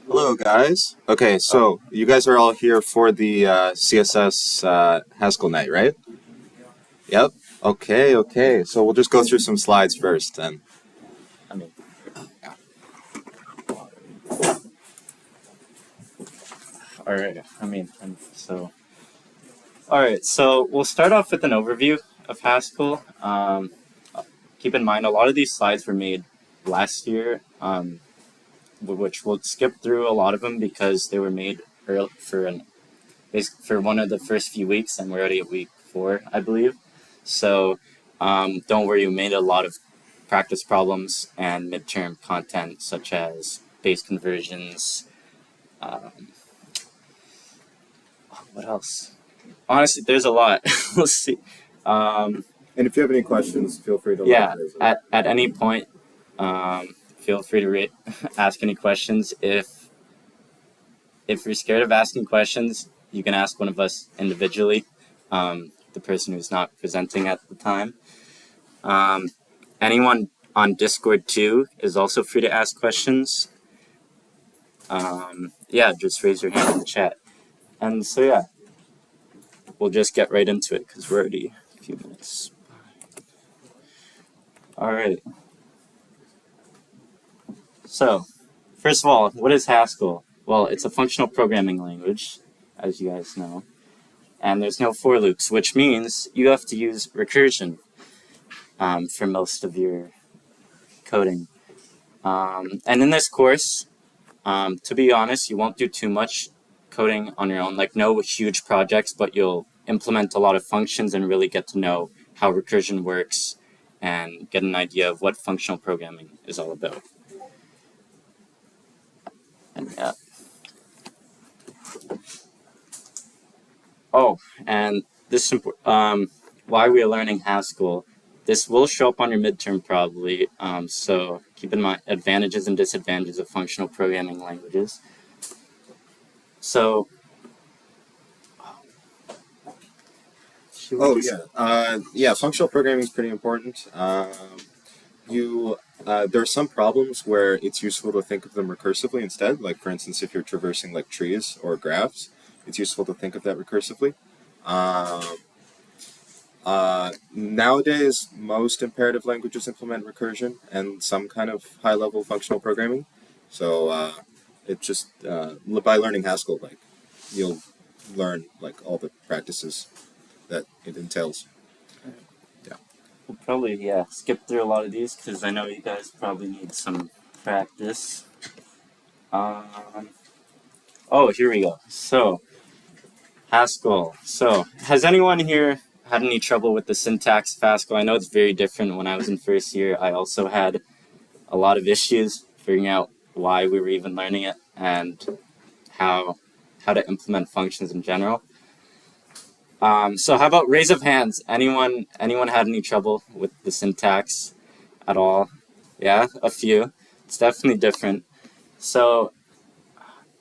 Hello, guys. Okay, so you guys are all here for the CSS Haskell night, right? Yep. Okay. So we'll just go through some slides first, then. I mean, all right. All right. So we'll start off with an overview of Haskell. Keep in mind, a lot of these slides were made last year, which we'll skip through a lot of them because they were made early for one of the first few weeks, and we're already at week 4, I believe. So don't worry, we made a lot of practice problems and midterm content, such as base conversions. What else? Honestly, there's a lot. We'll see. And if you have any questions, feel free to Yeah, raise them. at any point, feel free to ask any questions. If you're scared of asking questions, you can ask one of us individually, the person who's not presenting at the time. Anyone on Discord too is also free to ask questions. Yeah, just raise your hand in the chat. And so yeah, we'll just get right into it because we're already a few minutes. All right. So, first of all, what is Haskell? Well, it's a functional programming language, as you guys know. And there's no for loops, which means you have to use recursion for most of your coding. And in this course, to be honest, you won't do too much coding on your own, like no huge projects, but you'll implement a lot of functions and really get to know how recursion works and get an idea of what functional programming is all about. And yeah. Oh, and this why we are learning Haskell. This will show up on your midterm probably. So keep in mind advantages and disadvantages of functional programming languages. So. Yeah. Functional programming is pretty important. There are some problems where it's useful to think of them recursively instead. Like, for instance, if you're traversing like trees or graphs, it's useful to think of that recursively. Nowadays, most imperative languages implement recursion and some kind of high-level functional programming. So by learning Haskell, like you'll learn like all the practices that it entails. Yeah. We'll probably skip through a lot of these because I know you guys probably need some practice. Oh, here we go. So Haskell. So has anyone here had any trouble with the syntax of Haskell? I know it's very different. When I was in first year, I also had a lot of issues figuring out why we were even learning it and how to implement functions in general. So how about raise of hands? Anyone had any trouble with the syntax at all? Yeah, a few. It's definitely different. So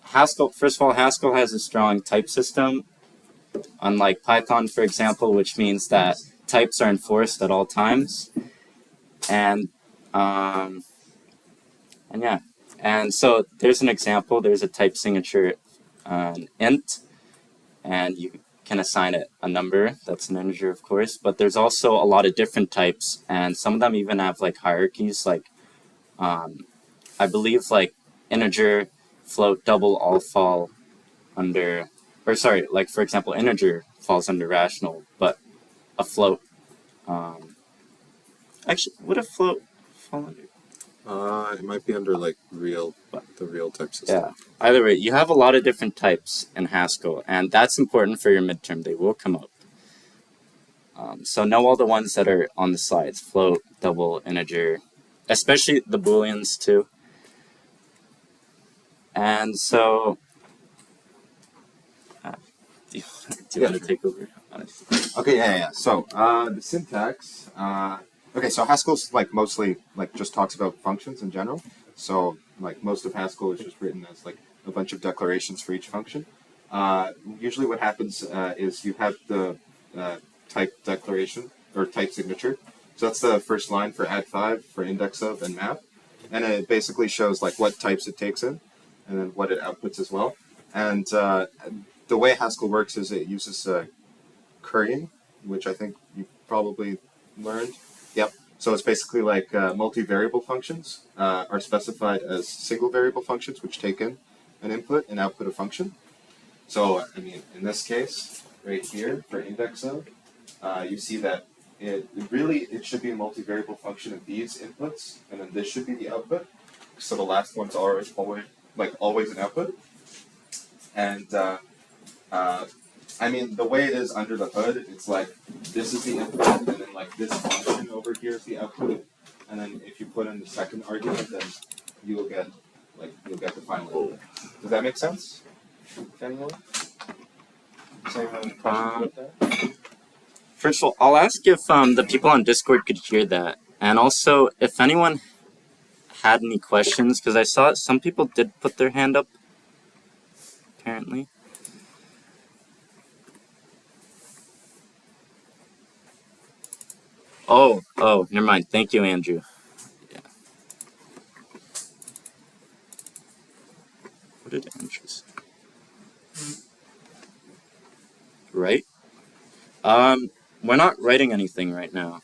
Haskell, first of all, Haskell has a strong type system, unlike Python, for example, which means that types are enforced at all times. And yeah. And so there's an example. There's a type signature, an int, and you can assign it a number. That's an integer, of course. But there's also a lot of different types, and some of them even have like hierarchies. Like I believe like integer, float, double all fall under, or sorry, like for example, integer falls under rational, but a float. Actually, would a float fall under? It might be under like the real type system. Yeah. Either way, you have a lot of different types in Haskell, and that's important for your midterm. They will come up. So know all the ones that are on the slides: float, double, integer, especially the booleans too. And so, do you want to take over? Okay, yeah. So the syntax. So Haskell's like mostly like just talks about functions in general. So like most of Haskell is just written as like a bunch of declarations for each function. Usually, what happens is you have the type declaration or type signature. So that's the first line for add5, for index of, and map, and it basically shows like what types it takes in. and then what it outputs as well. And the way Haskell works is it uses currying, which I think you probably learned. Yep. So it's basically like multivariable functions are specified as single variable functions, which take in an input and output a function. So, I mean, in this case, right here for index of, you see that it should be a multivariable function of these inputs, and then this should be the output. So the last one's always an output. And I mean, the way it is under the hood, it's like this is the input, and then like this function over here is the output. And then if you put in the second argument, then you'll get the final output. Does that make sense? Anyone? Does anyone have any questions about that? First of all, I'll ask if the people on Discord could hear that, and also if anyone had any questions, because I saw some people did put their hand up, apparently. Oh, never mind. Thank you, Andrew. Yeah. What did Andrew say? Right? We're not writing anything right now.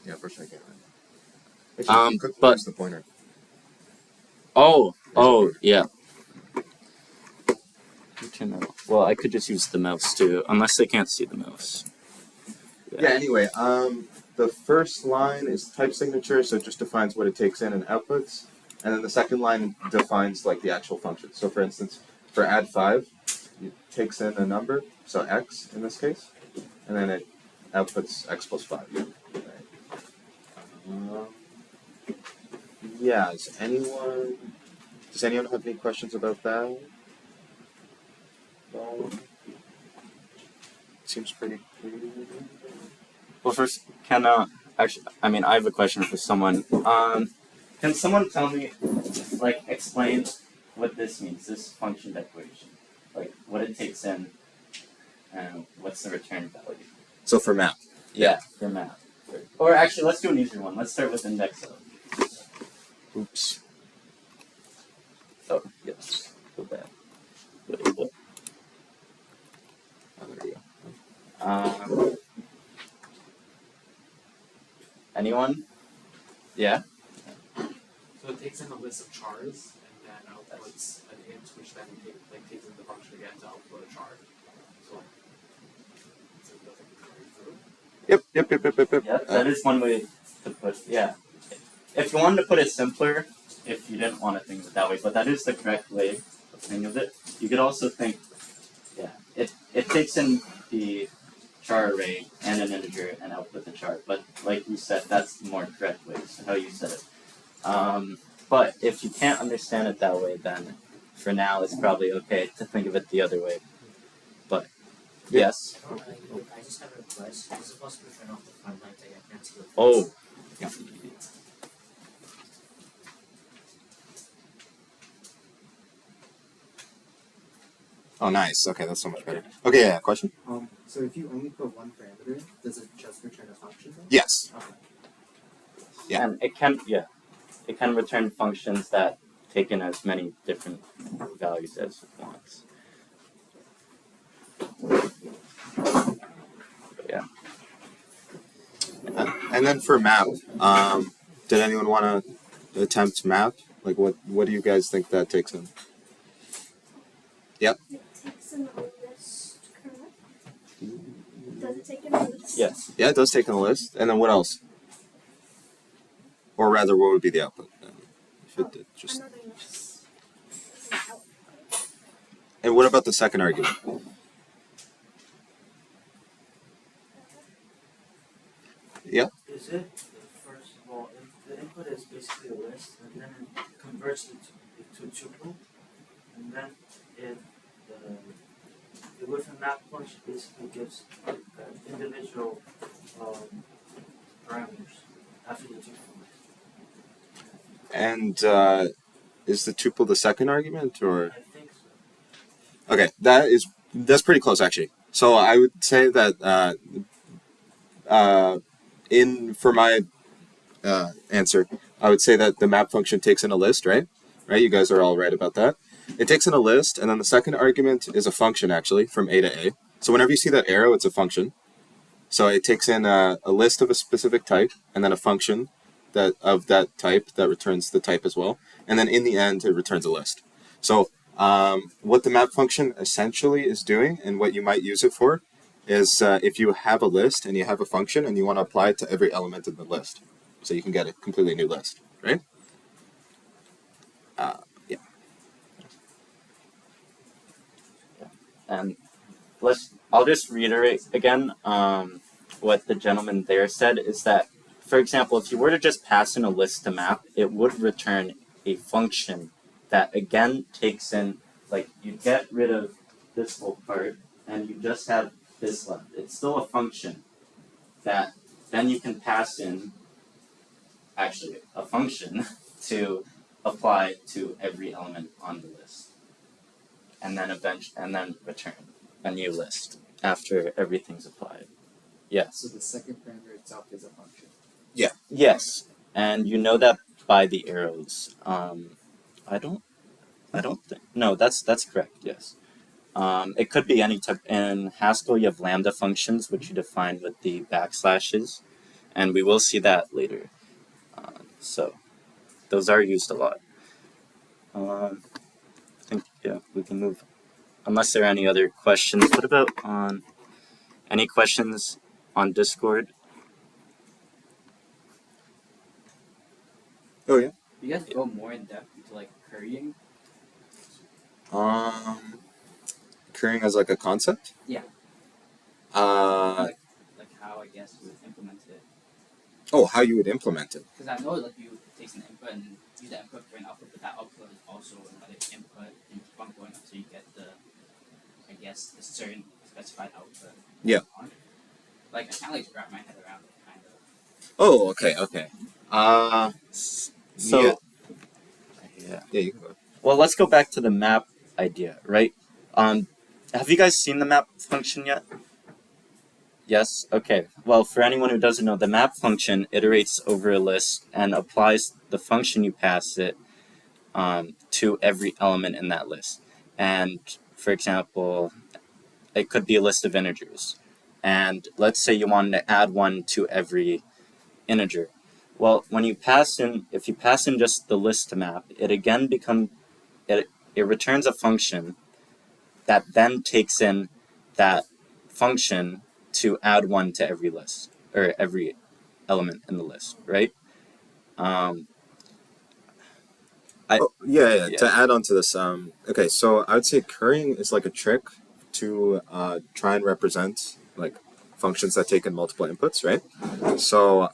Yeah, for sure I can't. But use the pointer. Oh, yeah. Well, I could just use the mouse too, unless they can't see the mouse. Yeah, anyway, the first line is type signature, so it just defines what it takes in and outputs. And then the second line defines like the actual function. So for instance, for add 5, it takes in a number, so x in this case, and then it outputs x plus 5. Right. Yeah, does anyone have any questions about that? Seems pretty clear. Well, first, actually, I mean, I have a question for someone. Can someone tell me, like, explain what this means, this function declaration? Like, what it takes in, and what's the return value? So for map. Yeah, for map. Or actually, let's do an easier one. Let's start with index of. Oops. Oh, yes. Go back. Oh, there you go. Anyone? Yeah? So it takes in a list of chars and then outputs an int, which then takes in the function again to output a char. So it doesn't carry through. Yep. Yeah, that is one way to put. Yeah. If you wanted to put it simpler, if you didn't want to think of it that way, but that is the correct way of thinking of it. You could also think, it takes in the char array and an integer and output the char. But like you said, that's the more correct way, so how you said it. But if you can't understand it that way, then for now it's probably okay to think of it the other way. But yes. I just have a request. Is it possible to turn off the front light? I can't see the Oh. Yeah. Oh, nice. Okay, that's so much better. Okay, yeah, question? So if you only put one parameter, does it just return a function then? Yes. Okay. Yeah. And it can return functions that take in as many different values as it wants. Yeah. And then for map, did anyone want to attempt map? Like, what do you guys think that takes in? Yep. It takes in a list, correct? Does it take in a list? Yes. Yeah, it does take in a list. And then what else? Or rather, what would be the output then? If it did just. Another list. As an output. And what about the second argument? Yeah. Is it, first of all, the input is basically a list, and then it converts it to tuple, and then the with a map function basically gives individual parameters after the tuple. And is the tuple the second argument, or? I think so. Okay, that's pretty close actually. So I would say that for my answer, I would say that the map function takes in a list, right? right? You guys are all right about that. It takes in a list, and then the second argument is a function, actually, from A to A. So whenever you see that arrow, it's a function. So it takes in a list of a specific type, and then a function of that type that returns the type as well. And then in the end, it returns a list. So what the map function essentially is doing, and what you might use it for, is if you have a list and you have a function and you want to apply it to every element in the list. So you can get a completely new list, right? Yeah. And I'll just reiterate again what the gentleman there said is that, for example, if you were to just pass in a list to map, it would return a function that again takes in, like, you get rid of this whole part and you just have this left. It's still a function that then you can pass in, actually, a function to apply to every element on the list. And then return a new list after everything's applied. Yes. So the second parameter itself is a function. Yes. And you know that by the arrows. I don't think no, that's correct, yes. It could be any type. In Haskell you have lambda functions which you define with the backslashes, and we will see that later. So those are used a lot. I think we can move. Unless there are any other questions. What about on any questions on Discord? Oh yeah. You guys go more in depth into like currying? Currying as like a concept? Yeah. Like how I guess you would implement it. oh, how you would implement it. Because I know like you take an input and use the input for an output, but that output is also another input and keep on going until you get the, I guess, the certain specified output. Yeah. Like I can't like wrap my head around it kind of. Oh, okay. So Yeah, you can go. well, let's go back to the map idea, right? Have you guys seen the map function yet? Yes? Okay. Well, for anyone who doesn't know, the map function iterates over a list and applies the function you pass it to every element in that list. And, for example, it could be a list of integers. And let's say you wanted to add one to every integer. Well, when you pass in, if you pass in just the list to map, it again it returns a function that then takes in that function to add one to every list, or every element in the list, right? Yeah. To add on to this, okay, so I would say currying is like a trick to try and represent like functions that take in multiple inputs, right? So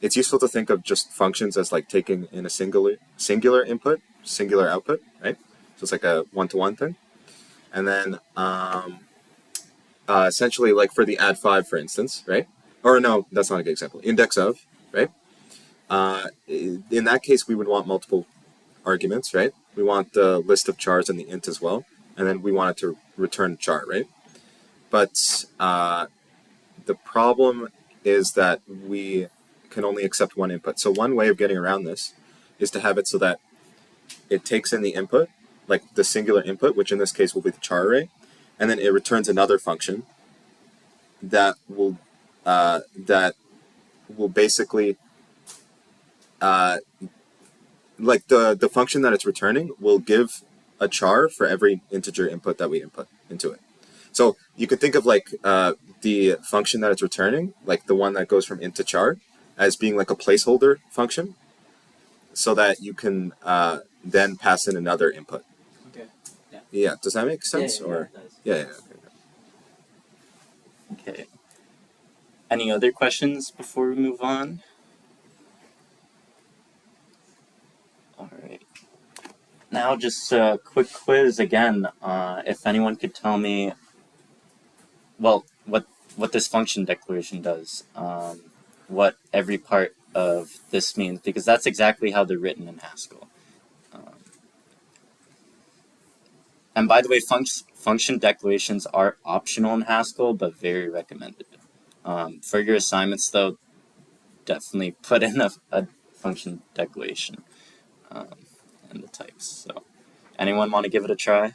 it's useful to think of just functions as like taking in a singular input, singular output, right? So it's like a one-to-one thing. And then essentially like for the add 5, for instance, right? Or no, that's not a good example. Index of, right? In that case, we would want multiple arguments, right? We want the list of chars and the int as well. And then we want it to return char, right? But the problem is that we can only accept one input. So one way of getting around this is to have it so that it takes in the input, like the singular input, which in this case will be the char array, and then it returns another function that will basically like the function that it's returning will give a char for every integer input that we input into it. So you could think of like the function that it's returning, like the one that goes from int to char, as being like a placeholder function, so that you can then pass in another input. Okay. Yeah. Does that make sense? Or it does. yeah. Okay. Any other questions before we move on? All right. Now just a quick quiz again. If anyone could tell me, well, what this function declaration does, what every part of this means, because that's exactly how they're written in Haskell. And by the way, function declarations are optional in Haskell, but very recommended. For your assignments, though, definitely put in a function declaration. types. So, anyone want to give it a try?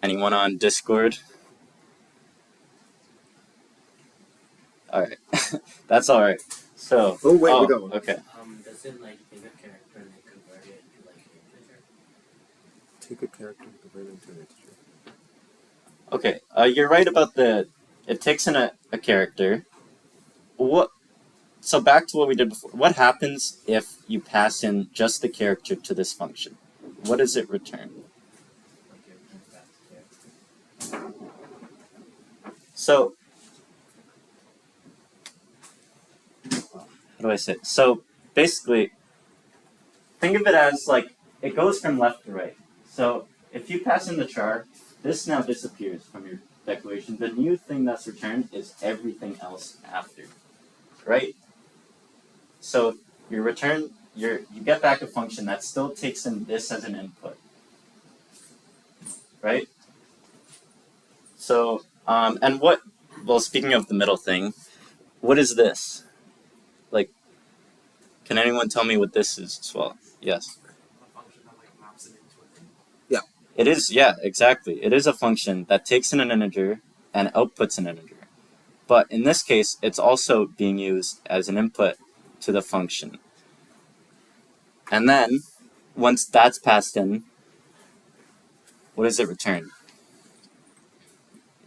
Anyone on Discord? All right, that's all right. So, Oh, wait, we got one. Okay. Does it like take a character and then convert it into like an integer? Take a character and convert it into an integer. Okay, you're right about it takes in a character. So back to what we did before. What happens if you pass in just the character to this function? What does it return? Okay, it returns back to character. So, how do I say it? So, basically, think of it as like, it goes from left to right. So, if you pass in the char, this now disappears from your declaration. The new thing that's returned is everything else after, right? So, you get back a function that still takes in this as an input, right? So, well, speaking of the middle thing, what is this? Like, can anyone tell me what this is as well? Yes. A function that like maps it into a thing. It is, yeah, exactly. It is a function that takes in an integer and outputs an integer. But in this case, it's also being used as an input to the function. And then, once that's passed in, what does it return?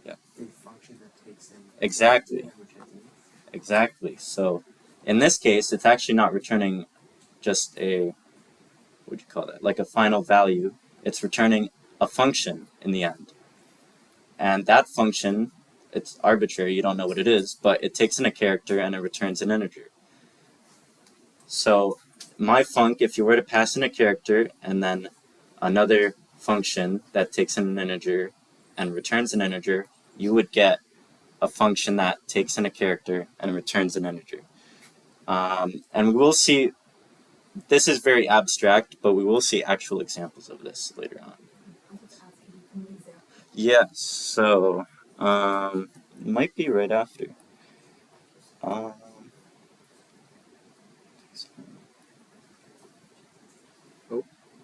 A function that takes in. Exactly. Which I think. Exactly. So, in this case, it's actually not returning just a, what would you call that? Like a final value. It's returning a function in the end. And that function, it's arbitrary, you don't know what it is, but it takes in a character and it returns an integer. So my func, if you were to pass in a character and then another function that takes in an integer and returns an integer, you would get a function that takes in a character and returns an integer. And we will see, this is very abstract, but we will see actual examples of this later on. Yes, so might be right after.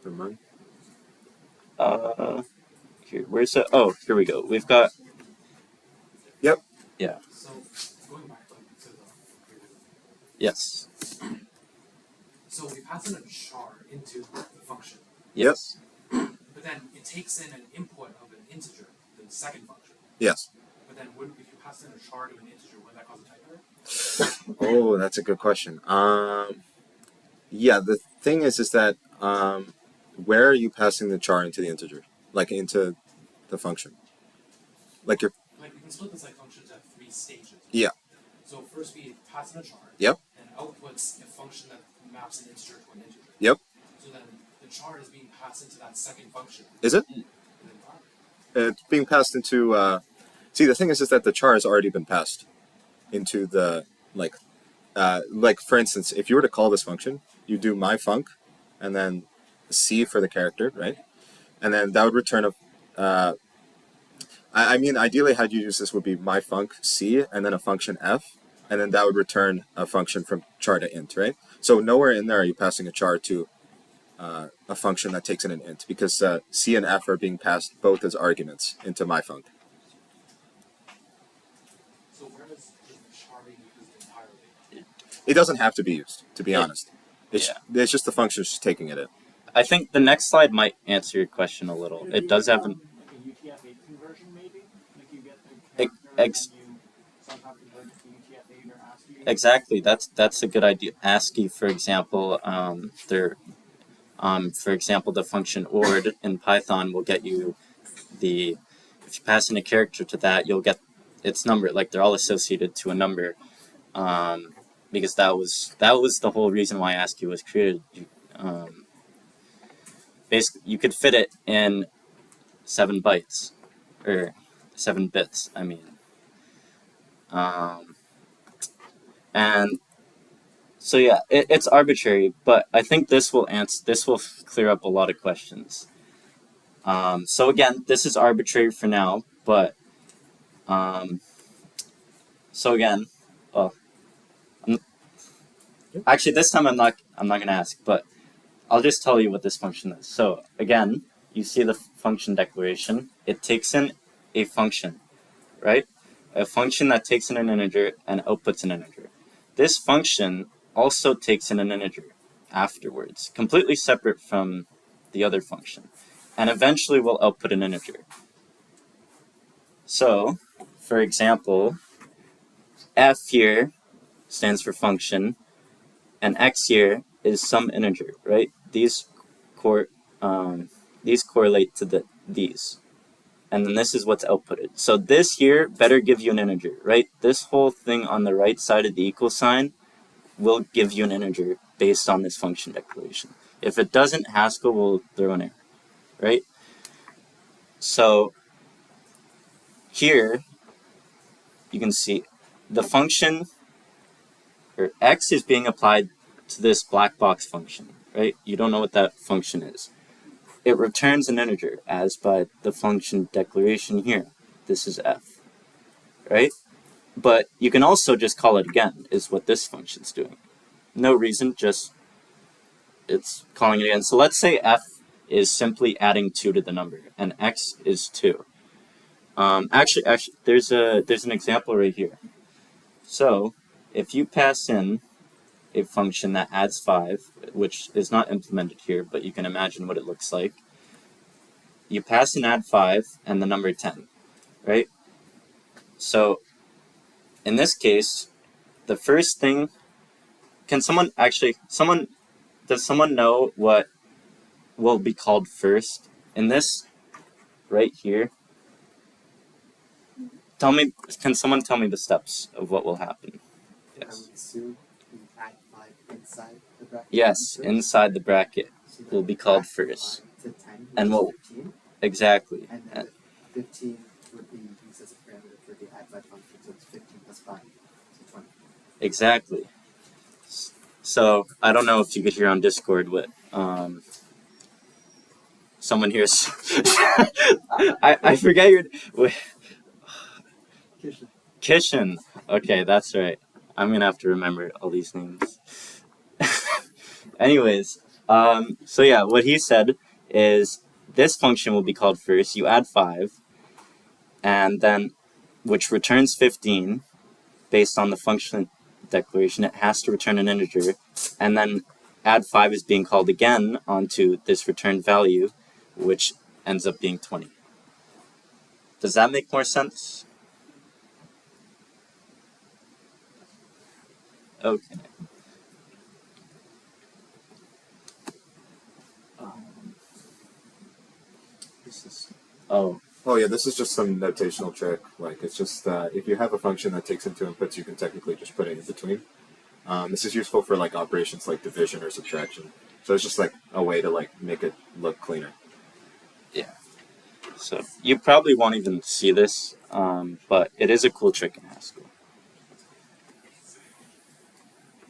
Never mind. Here, where's it? Oh, here we go. We've got. Yep. Yeah. So going back to the Yes. so we pass in a char into the function, Yes. but then it takes in an input of an integer, the second function. Yes. But then if you pass in a char to an integer, would that cause a type error? Oh, that's a good question. Yeah, the thing is that where are you passing the char into the integer? Like into the function? Like you're. Like we can split this like functions at 3 stages. Yeah. So first we pass in a char. Yep. And outputs a function that maps an integer to an integer. Yep. So then the char is being passed into that second function. Is it? And then It's being passed into. See, the thing is that the char has already been passed into the like for instance, if you were to call this function, you do my func, and then c for the character, right? And then that would return a. I mean, ideally, how you use this would be my func c, and then a function f, and then that would return a function from char to int, right? So nowhere in there are you passing a char to a function that takes in an int, because c and f are being passed both as arguments into my func. so where is the char being used entirely? It doesn't have to be used, to be honest. It's Yeah. it's just the function's just taking it in. I think the next slide might answer your question a little. It does have an. Like a UTF-8 conversion, maybe? Like you get the Ex- character ex- and then you somehow convert it to UTF-8 or ASCII. Exactly. That's a good idea. ASCII, for example, for example, the function ord in Python will get you the. If you pass in a character to that, you'll get its number. Like they're all associated to a number, because that was the whole reason why ASCII was created. Basically, you could fit it in 7 bytes, or 7 bits. I mean, and so yeah, it's arbitrary, but I think this will clear up a lot of questions. So again, this is arbitrary for now, but so again, well, Actually, this time I'm not gonna ask, but I'll just tell you what this function is. So again, you see the function declaration. It takes in a function, right? A function that takes in an integer and outputs an integer. This function also takes in an integer afterwards, completely separate from the other function, and eventually will output an integer. So, for example, f here stands for function, and x here is some integer, right? These correlate to these. And then this is what's outputted. So this here better give you an integer, right? This whole thing on the right side of the equal sign will give you an integer based on this function declaration. If it doesn't, Haskell will throw an error, right? So here you can see the function, or x is being applied to this black box function, right? You don't know what that function is. It returns an integer as by the function declaration here. This is f, right? But you can also just call it again, is what this function's doing. No reason, just it's calling it again. So let's say f is simply adding 2 to the number, and x is 2. Actually, there's an example right here. So if you pass in a function that adds 5, which is not implemented here, but you can imagine what it looks like. You pass in add 5 and the number 10, right? So in this case, the first thing, does someone know what will be called first? In this right here, can someone tell me the steps of what will happen? I Yes. would assume you add 5 inside the bracket. Yes, first. inside the bracket So will then be called add first. 5 to 10, And which is what- 15, Exactly. and then the 15 would be used as a parameter for the add 5 function, so it's 15 plus 5, so 20. Exactly. So I don't know if you could hear on Discord what someone here. I forget your Kishan. Kishan. Okay, that's right. I'm gonna have to remember all these names. Anyways, so yeah, what he said is this function will be called first. You add 5, and then which returns 15 based on the function declaration. It has to return an integer, and then add 5 is being called again onto this returned value, which ends up being 20. Does that make more sense? Okay. Oh, Oh yeah, this is just some notational trick. Like it's just if you have a function that takes in 2 inputs, you can technically just put it in between. This is useful for like operations like division or subtraction. So it's just like a way to like make it look cleaner. so you probably won't even see this, but it is a cool trick in Haskell.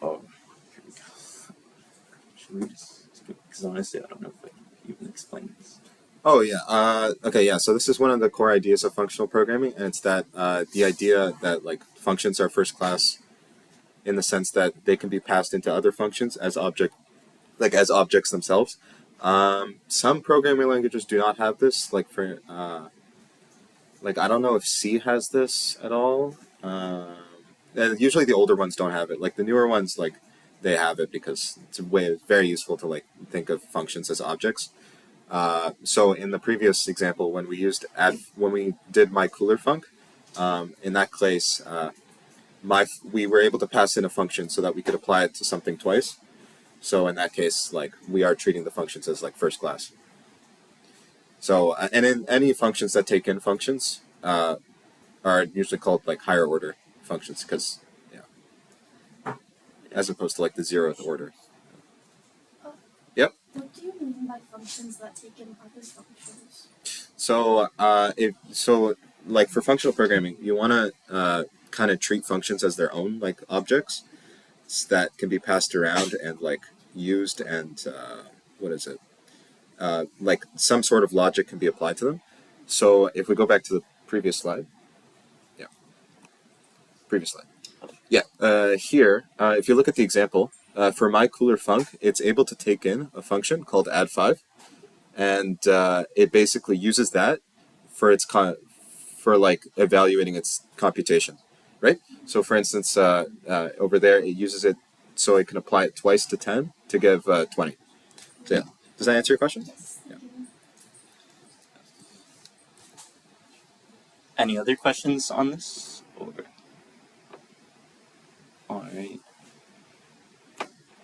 Oh, here we go. Should we just? Because honestly, I don't know if I can even explain this. Oh yeah. Okay. Yeah. So this is one of the core ideas of functional programming, and it's that the idea that like functions are first class, in the sense that they can be passed into other functions as as objects themselves. Some programming languages do not have this. Like for like I don't know if C has this at all. And usually the older ones don't have it. Like the newer ones, like they have it because it's very useful to like think of functions as objects. So in the previous example, when we did my cooler func, in that case, we were able to pass in a function so that we could apply it to something twice. So in that case, like we are treating the functions as like first class. So and in any functions that take in functions are usually called like higher order functions because as opposed to like the 0th order. What do you mean by functions that take in other functions? So like for functional programming, you want to kind of treat functions as their own like objects that can be passed around and like used and like some sort of logic can be applied to them. So if we go back to the previous slide, here, if you look at the example, for my cooler func, it's able to take in a function called add5, and it basically uses that for its for like evaluating its computation, right? So for instance, over there, it uses it so it can apply it twice to 10 to give 20. So yeah, does that answer your question? Yeah. Any other questions on this? Or... All right.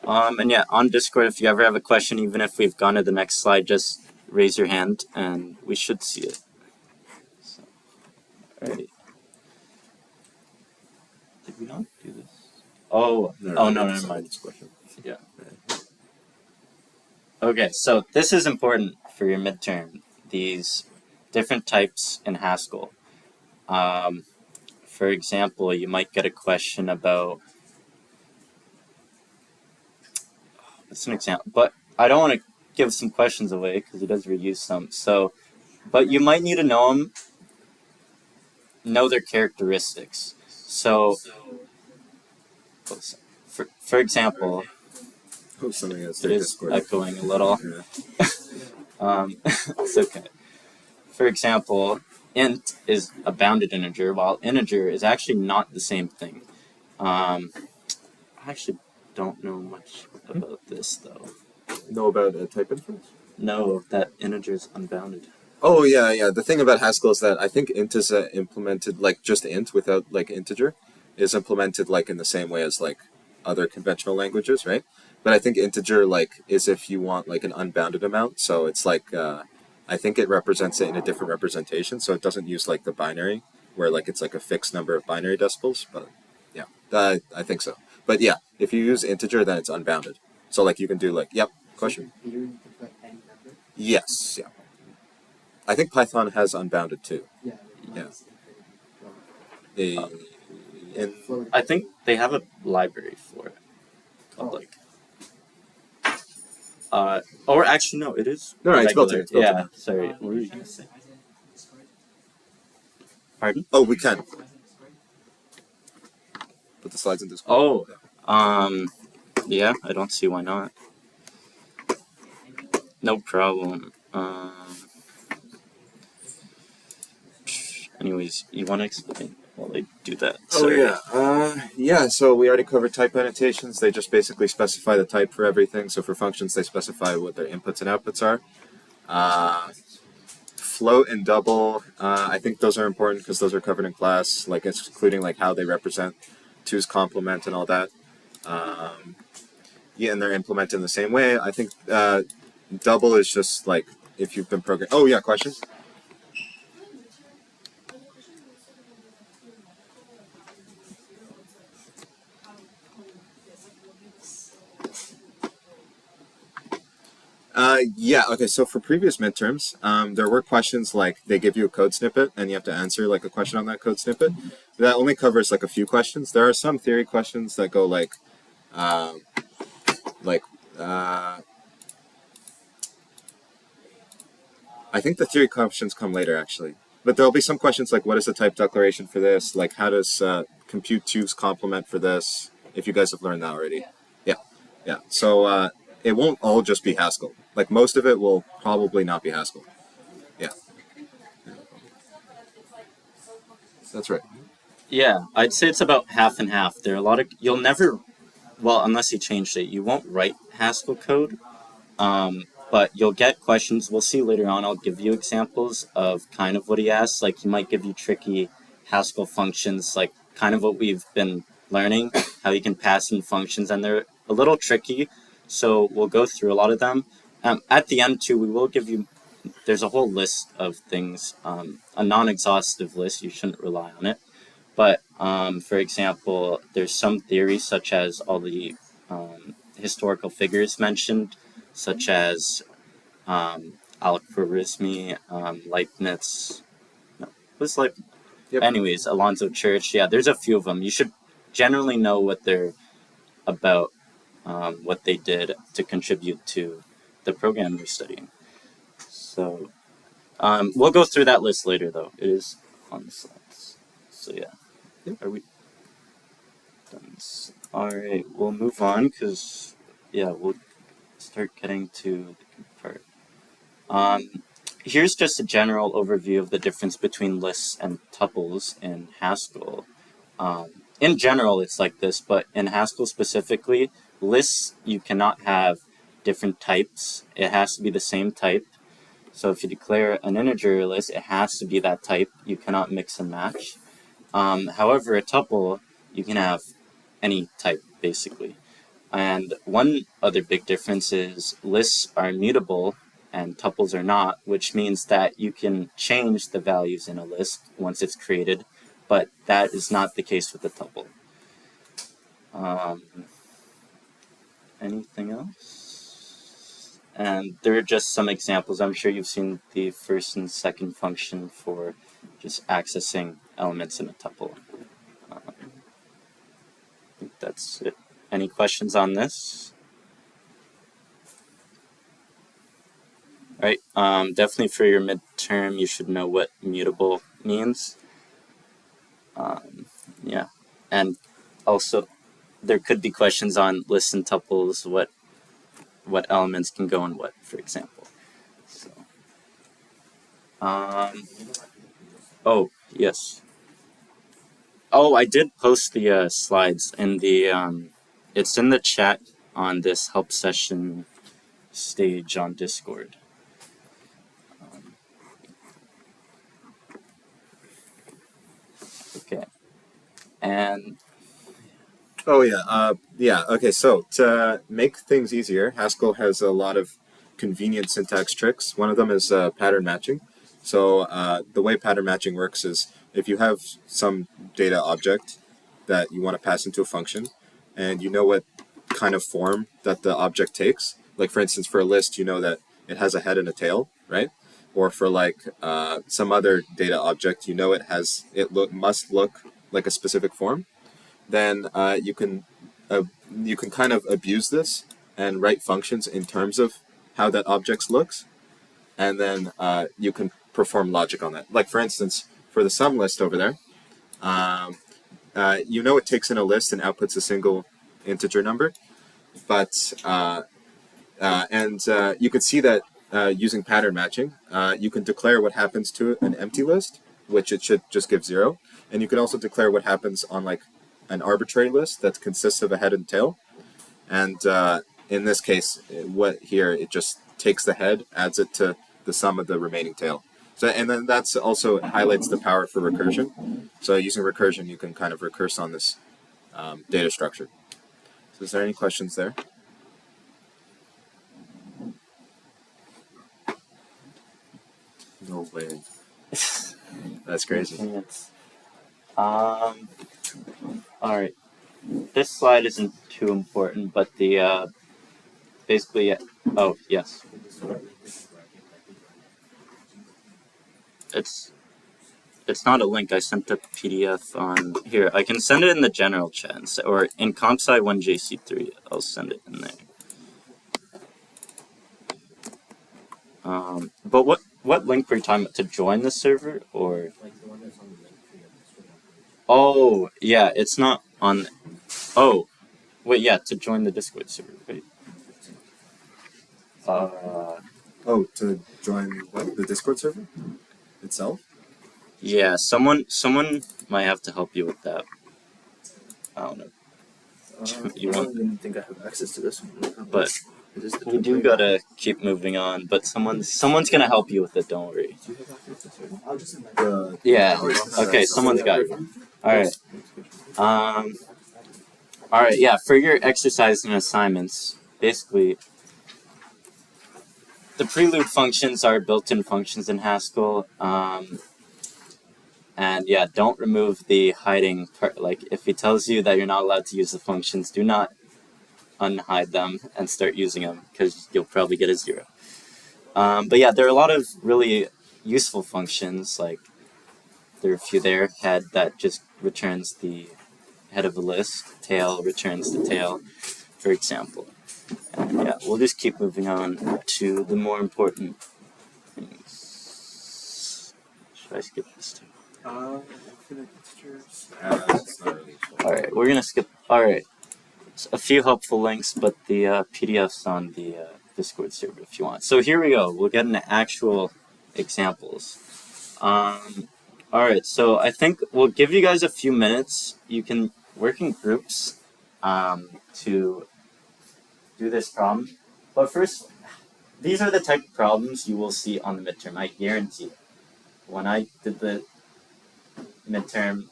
And yeah, on Discord, if you ever have a question, even if we've gone to the next slide, just raise your hand and we should see it. So, all right. Did we not do this? Oh, no, never mind. This question. Yeah. Okay, so this is important for your midterm. These different types in Haskell. For example, you might get a question about. What's an example? But I don't want to give some questions away because it does reuse some. So, but you might need to know them, know their characteristics. So, for example, Something else. it is echoing a little. Yeah. It's okay. For example, int is a bounded integer, while integer is actually not the same thing. I actually don't know much about this, though. Know about type inference? No, that integer is unbounded. Oh yeah. The thing about Haskell is that I think int is implemented like just int without like integer is implemented like in the same way as like other conventional languages, right? But I think integer like is if you want like an unbounded amount, so it's like I think it represents it in a different representation, so it doesn't use like the binary where like it's like a fixed number of binary decimals. But yeah, I think so. But yeah, if you use integer, then it's unbounded. So like you can do like question. So you can put any number. Yes, yeah. I think Python has unbounded too. Yeah. Yeah. I think they have a library for it. Called like. Or actually, no, it is. No, it's built in. regular. Yeah, sorry. What were you gonna say? Pardon? Oh, we can put the slides in Discord. Oh, yeah, I don't see why not. No problem. Anyways, you want to explain while I do that? Sorry. Yeah. So we already covered type annotations. They just basically specify the type for everything. So for functions, they specify what their inputs and outputs are. Float and double. I think those are important because those are covered in class, like including like how they represent 2's complement and all that. Yeah, and they're implemented in the same way. I think double is just like if you've been programmed. Oh yeah, question. Yeah, okay, so for previous midterms, there were questions like they give you a code snippet and you have to answer like a question on that code snippet. That only covers like a few questions. There are some theory questions that go like I think the theory questions come later actually. But there'll be some questions like what is the type declaration for this? Like how does compute 2's complement for this? If you guys have learned that already. Yeah. So it won't all just be Haskell. Like most of it will probably not be Haskell. Yeah. That's right. Yeah, I'd say it's about half and half. There are a lot of you'll never, well, unless you changed it, you won't write Haskell code. But you'll get questions. We'll see later on. I'll give you examples of kind of what he asks. Like he might give you tricky Haskell functions, like kind of what we've been learning, how you can pass in functions, and they're a little tricky. So we'll go through a lot of them. At the end too, we will give you. There's a whole list of things, a non-exhaustive list. You shouldn't rely on it. But for example, there's some theories such as all the historical figures mentioned, such as Al-Khwarizmi, Leibniz. No, it was like, anyways, Alonzo Church. Yeah, there's a few of them. You should generally know what they're about, what they did to contribute to the program you're studying. So we'll go through that list later, though. It is on the slides. So yeah, are we done? All right, we'll move on because we'll start getting to the good part. Here's just a general overview of the difference between lists and tuples in Haskell. In general, it's like this, but in Haskell specifically, lists, you cannot have different types. It has to be the same type. So if you declare an integer list, it has to be that type. You cannot mix and match. However, a tuple, you can have any type, basically. And one other big difference is lists are mutable and tuples are not, which means that you can change the values in a list once it's created, but that is not the case with a tuple. Anything else? And there are just some examples. I'm sure you've seen the first and second function for just accessing elements in a tuple. I think that's it. Any questions on this? All right. Definitely for your midterm, you should know what mutable means. Yeah. And also, there could be questions on lists and tuples, what elements can go in what, for example. So, oh, yes. Oh, I did post the slides in the, it's in the chat on this help session stage on Discord. Okay. And Oh yeah. Okay, so to make things easier, Haskell has a lot of convenient syntax tricks. One of them is pattern matching. So the way pattern matching works is if you have some data object that you want to pass into a function, and you know what kind of form that the object takes. Like for instance, for a list, you know that it has a head and a tail, right? Or for like some other data object, you know must look like a specific form. Then you can kind of abuse this and write functions in terms of how that object looks, and then you can perform logic on that. Like for instance, for the sum list over there, you know it takes in a list and outputs a single integer number, but you could see that using pattern matching, you can declare what happens to an empty list, which it should just give 0, and you can also declare what happens on like an arbitrary list that consists of a head and tail. And in this case, it just takes the head, adds it to the sum of the remaining tail. So, and then that's also highlights the power for recursion. So using recursion, you can kind of recurse on this data structure. So is there any questions there? No way. That's crazy. all right. This slide isn't too important, but the basically, oh yes, it's not a link. I sent a PDF on here. I can send it in the general chat, or in COMPSCI 1JC3. I'll send it in there. But what link were you talking about? To join the server, or? Like the one that's on the link tree of the Discord. Oh yeah, it's not on. Oh, wait, yeah, to join the Discord server. Wait. Oh, to join what? The Discord server itself? Yeah, someone might have to help you with that. I don't know. You I want, don't even think I have access to this one. but you do gotta keep moving on. But someone's gonna help you with it. Don't worry. I'll just invite Yeah. Okay. Someone's got it. All right. All right. Yeah. For your exercise and assignments, basically, the prelude functions are built-in functions in Haskell. And yeah, don't remove the hiding part. Like if he tells you that you're not allowed to use the functions, do not unhide them and start using them because you'll probably get a 0. But yeah, there are a lot of really useful functions. Like there are a few there. Head that just returns the head of a list. Tail returns the tail, for example. And yeah, we'll just keep moving on to the more important things. Should I skip this too? Infinite textures. That's not really useful. All right, we're gonna skip. All right. a few helpful links, but the PDF's on the Discord server if you want. So here we go. We'll get into actual examples. Alright, so I think we'll give you guys a few minutes. You can work in groups to do this problem. But first, these are the type of problems you will see on the midterm, I guarantee it. When I did the midterm,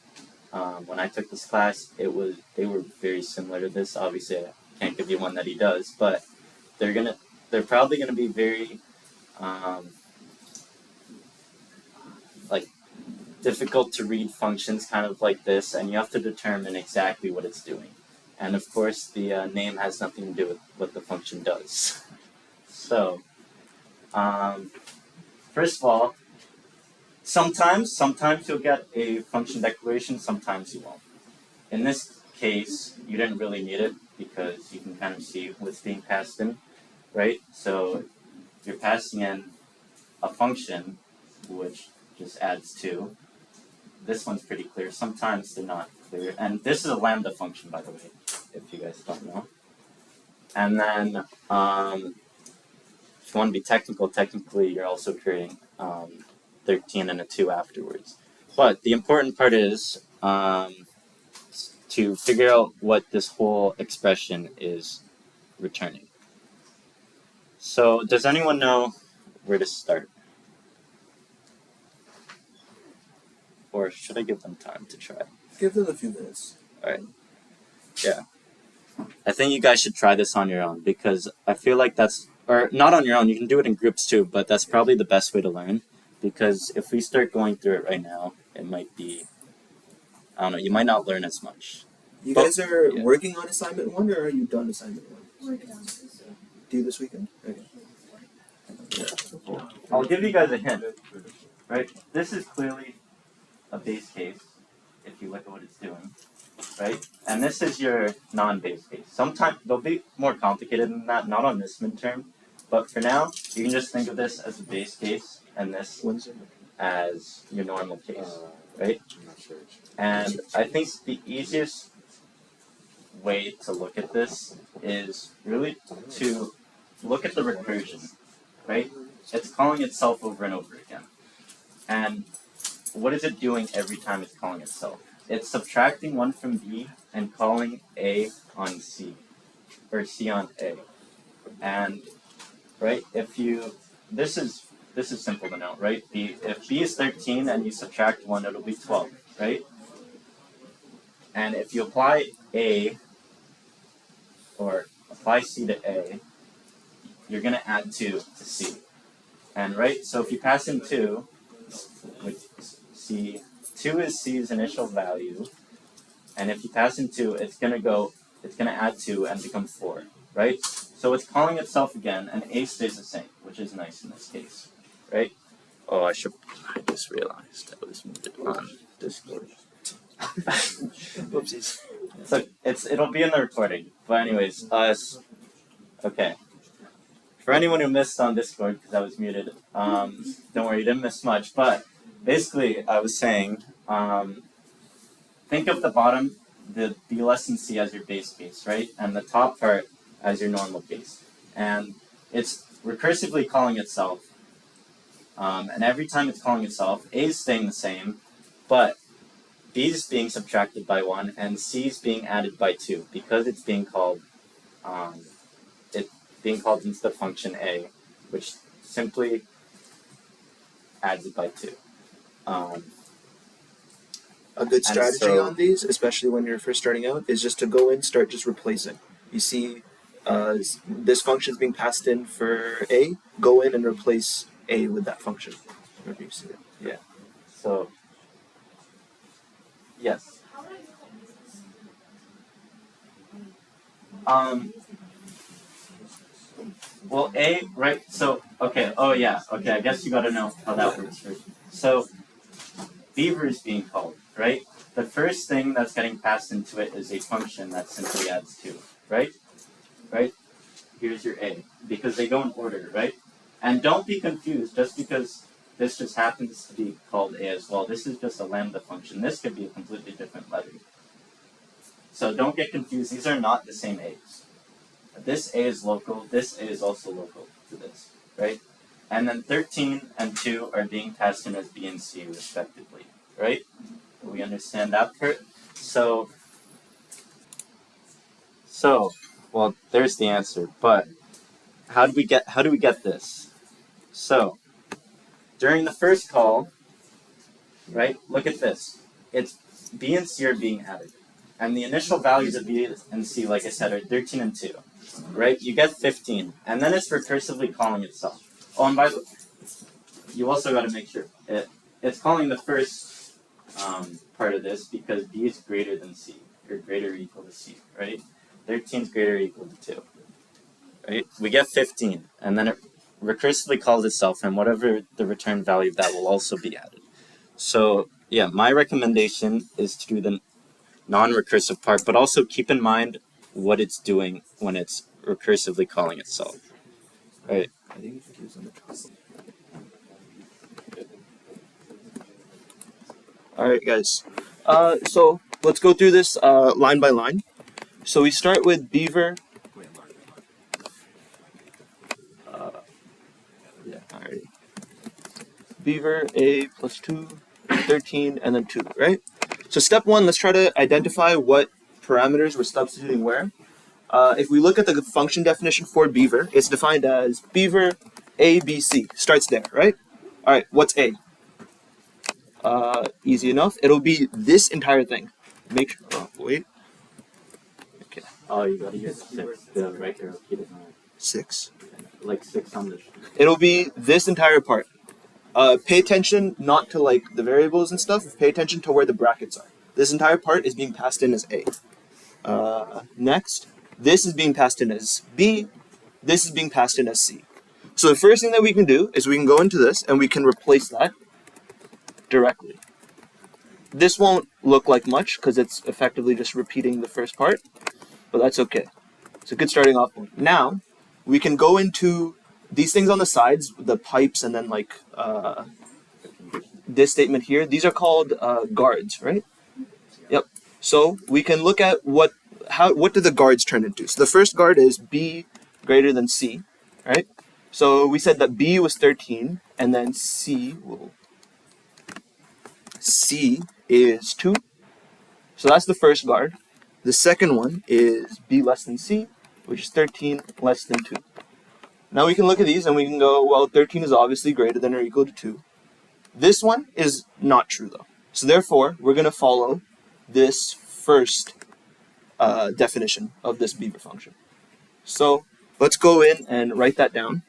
when I took this class, they were very similar to this. Obviously, I can't give you one that he does, but they're probably gonna be very like difficult to read functions, kind of like this, and you have to determine exactly what it's doing. And of course, the name has nothing to do with what the function does. So, first of all, sometimes you'll get a function declaration, sometimes you won't. In this case, you didn't really need it because you can kind of see what's being passed in, right? So you're passing in a function which just adds 2. This one's pretty clear. Sometimes they're not clear. And this is a lambda function, by the way, if you guys don't know. And then, if you want to be technically you're also creating 13 and a 2 afterwards. But the important part is to figure out what this whole expression is returning. So, does anyone know where to start? Or should I give them time to try? Give them a few minutes. Alright. Yeah. I think you guys should try this on your own because I feel like or not on your own, you can do it in groups too, but that's probably the best way to learn because if we start going through it right now, it might be, I don't know, you might not learn as much. You guys are working on assignment 1 or are you done assignment 1? Work it on this. Due this weekend? Okay. I'll give you guys a hint, right? This is clearly a base case if you look at what it's doing, right? And this is your non-base case. Sometimes they'll be more complicated than that, not on this midterm, but for now, you can just think of this as a base case and this as your normal case, right? And I think the easiest way to look at this is really to look at the recursion, right? It's calling itself over and over again. And what is it doing every time it's calling itself? It's subtracting 1 from B and calling A on C, or C on A. And, right, this is simple to know, right? If B is 13 and you subtract 1, it'll be 12, right? And if you apply A, or apply C to A, you're going to add 2 to C. And, right, so if you pass in 2, with C, 2 is C's initial value, and if you pass in 2, it's gonna add 2 and become 4, right? So it's calling itself again, and A stays the same, which is nice in this case, right? Oh, I just realized I was muted on Discord. Whoopsies. So it'll be in the recording, but anyways, okay. For anyone who missed on Discord, because I was muted, don't worry, you didn't miss much, but basically, I was saying, think of the bottom, the B less than C as your base case, right? And the top part as your normal case. And it's recursively calling itself. And every time it's calling itself, A is staying the same, but B is being subtracted by 1, and C is being added by 2, because it's being called, into the function A, which simply adds it by 2. A good strategy on these, especially when you're first starting out, is just to go in, start just replacing. You see this function is being passed in for A, go in and replace A with that function. Wherever you see it. Yeah. So, yes. Well, A, right, so, okay, I guess you gotta know how that works first. So, beaver is being called, right? The first thing that's getting passed into it is a function that simply adds 2, right? Right? Here's your A, because they go in order, right? And don't be confused, just because this just happens to be called A as well. This is just a lambda function. This could be a completely different letter. So don't get confused. These are not the same A's. This A is local. This A is also local to this, right? And then 13 and 2 are being passed in as B and C respectively, right? We understand that part. So, well, there's the answer. But how do we get this? So, during the first call, right? Look at this. It's B and C are being added. And the initial values of B and C, like I said, are 13 and 2. Right? You get 15. And then it's recursively calling itself. Oh, and by the way, you also got to make sure it's calling the first part of this because B is greater than C, or greater or equal to C, right? 13 is greater or equal to 2. Right? We get 15, and then it recursively calls itself, and whatever the return value of that will also be added. So, yeah, my recommendation is to do the non-recursive part, but also keep in mind what it's doing when it's recursively calling itself. Right? Alright guys, so let's go through this line by line. So we start with beaver. Alrighty. Beaver, A plus 2, 13, and then 2, right? So step 1, let's try to identify what parameters we're substituting where. If we look at the function definition for beaver, it's defined as beaver A, B, C. Starts there, right? Alright, what's A? Easy enough. It'll be this entire thing. Make sure. Oh, wait. Okay. Oh, you gotta use 6, the right arrow key doesn't work. 6. Like 6 on the... It'll be this entire part. Pay attention not to like the variables and stuff. Pay attention to where the brackets are. This entire part is being passed in as A. Next, this is being passed in as B. This is being passed in as C. So the first thing that we can do is we can go into this and we can replace that directly. This won't look like much because it's effectively just repeating the first part, but that's okay. It's a good starting off point. Now, we can go into these things on the sides, the pipes, and then like this statement here. These are called guards, right? Yep. So we can look at what do the guards turn into. So the first guard is B greater than C, right? So we said that B was 13, and then C is 2. So that's the first guard. The second one is B less than C, which is 13 less than 2. Now we can look at these and we can go, well, 13 is obviously greater than or equal to 2. This one is not true, though. So therefore, we're going to follow this first definition of this beaver function. So let's go in and write that down.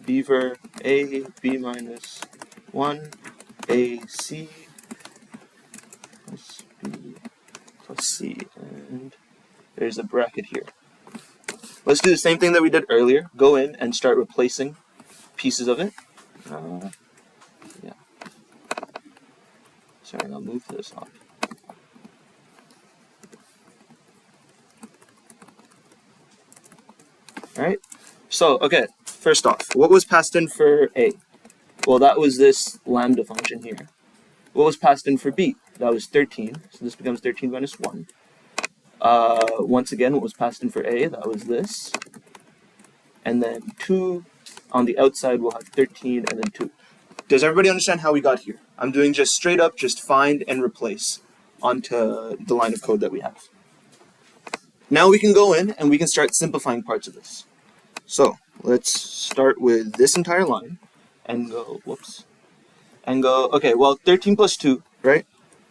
Beaver A, B minus 1, A, C, plus B, plus C, and there's a bracket here. Let's do the same thing that we did earlier. Go in and start replacing pieces of it. Yeah. Sorry, I'll move this off. Alright, so, okay, first off, what was passed in for A? Well, that was this lambda function here. What was passed in for B? That was 13, so this becomes 13 minus 1. Once again, what was passed in for A? That was this. And then 2 on the outside, we'll have 13 and then 2. Does everybody understand how we got here? I'm doing just straight up, just find and replace onto the line of code that we have. Now we can go in and we can start simplifying parts of this. So let's start with this entire line and go, whoops, and go, okay, well, 13 plus 2, right?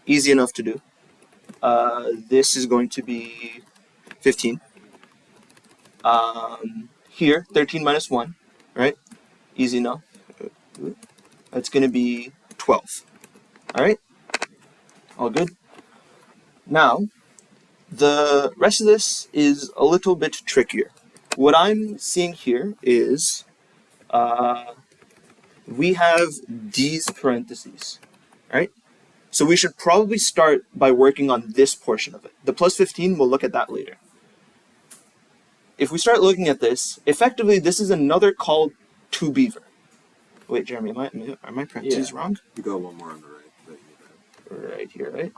Easy enough to do. This is going to be 15. Here, 13 minus 1, right? Easy enough. That's going to be 12. All right? All good? Now, the rest of this is a little bit trickier. What I'm seeing here is we have these parentheses, right? So we should probably start by working on this portion of it. The plus 15, we'll look at that later. If we start looking at this, effectively this is another call to beaver. Wait, Jeremy, are my parentheses wrong? You got one more on the right. Right here, right?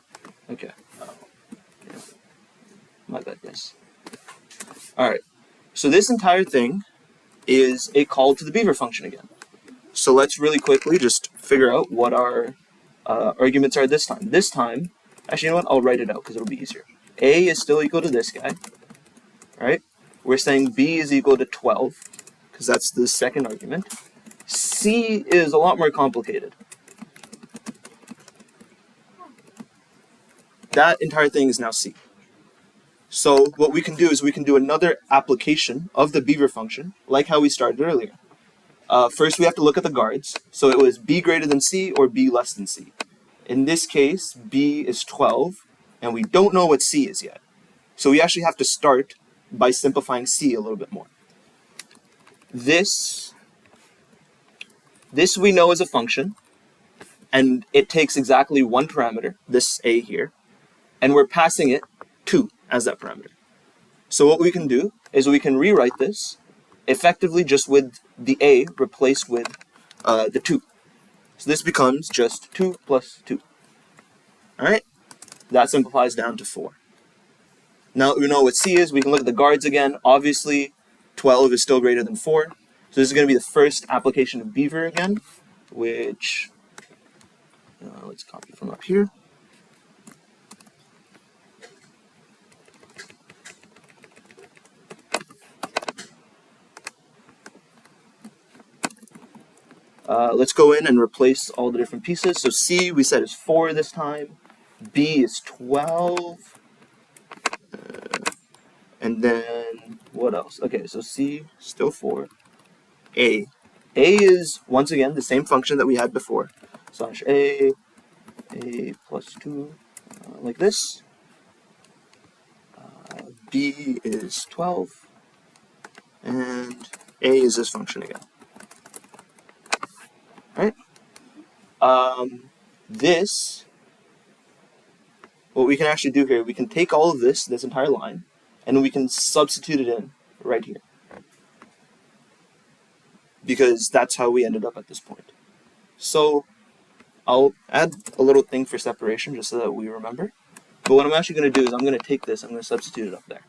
Okay. Yeah. My bad, guys. All right. So this entire thing is a call to the beaver function again. So let's really quickly just figure out what our arguments are this time. This time, actually, you know what? I'll write it out because it'll be easier. A is still equal to this guy, right? We're saying B is equal to 12 because that's the second argument. C is a lot more complicated. That entire thing is now C. So what we can do is we can do another application of the beaver function, like how we started earlier. First, we have to look at the guards. So it was B greater than C or B less than C. In this case, B is 12, and we don't know what C is yet. So we actually have to start by simplifying C a little bit more. This we know is a function, and it takes exactly one parameter, this A here, and we're passing it 2 as that parameter. So what we can do is we can rewrite this effectively just with the A replaced with the 2. So this becomes just 2 plus 2. Alright? That simplifies down to 4. Now that we know what C is, we can look at the guards again. Obviously, 12 is still greater than 4. So this is going to be the first application of beaver again, which, let's copy from up here. Let's go in and replace all the different pieces. So C, we said, is 4 this time. B is 12. And then, what else? Okay, so C, still 4. A. A is, once again, the same function that we had before. Slash A plus 2, like this. B is 12. And A is this function again. Right? This, what we can actually do here, we can take all of this entire line, and we can substitute it in right here. Because that's how we ended up at this point. So I'll add a little thing for separation just so that we remember. But what I'm actually going to do is I'm going to take this, I'm going to substitute it up there.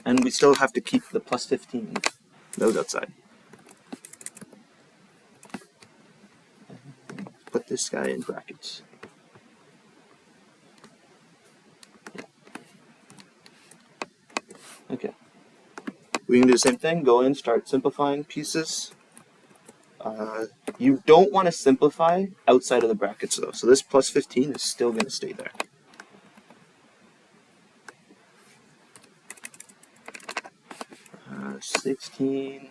And we still have to keep the plus 15 that was outside. Put this guy in brackets. Okay. We can do the same thing, go in, start simplifying pieces. You don't want to simplify outside of the brackets though, so this plus 15 is still going to stay there. Uh, 16,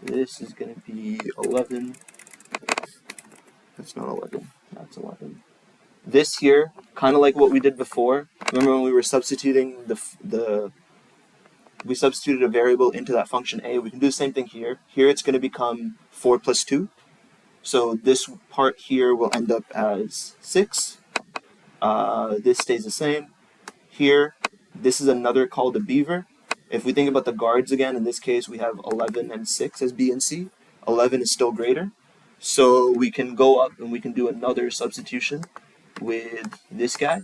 this is going to be 11. That's not 11, that's 11. This here, kind of like what we did before. Remember when we were substituting we substituted a variable into that function A. We can do the same thing here. Here it's going to become 4 plus 2. So this part here will end up as 6. This stays the same. Here, this is another call to beaver. If we think about the guards again, in this case we have 11 and 6 as B and C. 11 is still greater. So we can go up and we can do another substitution with this guy.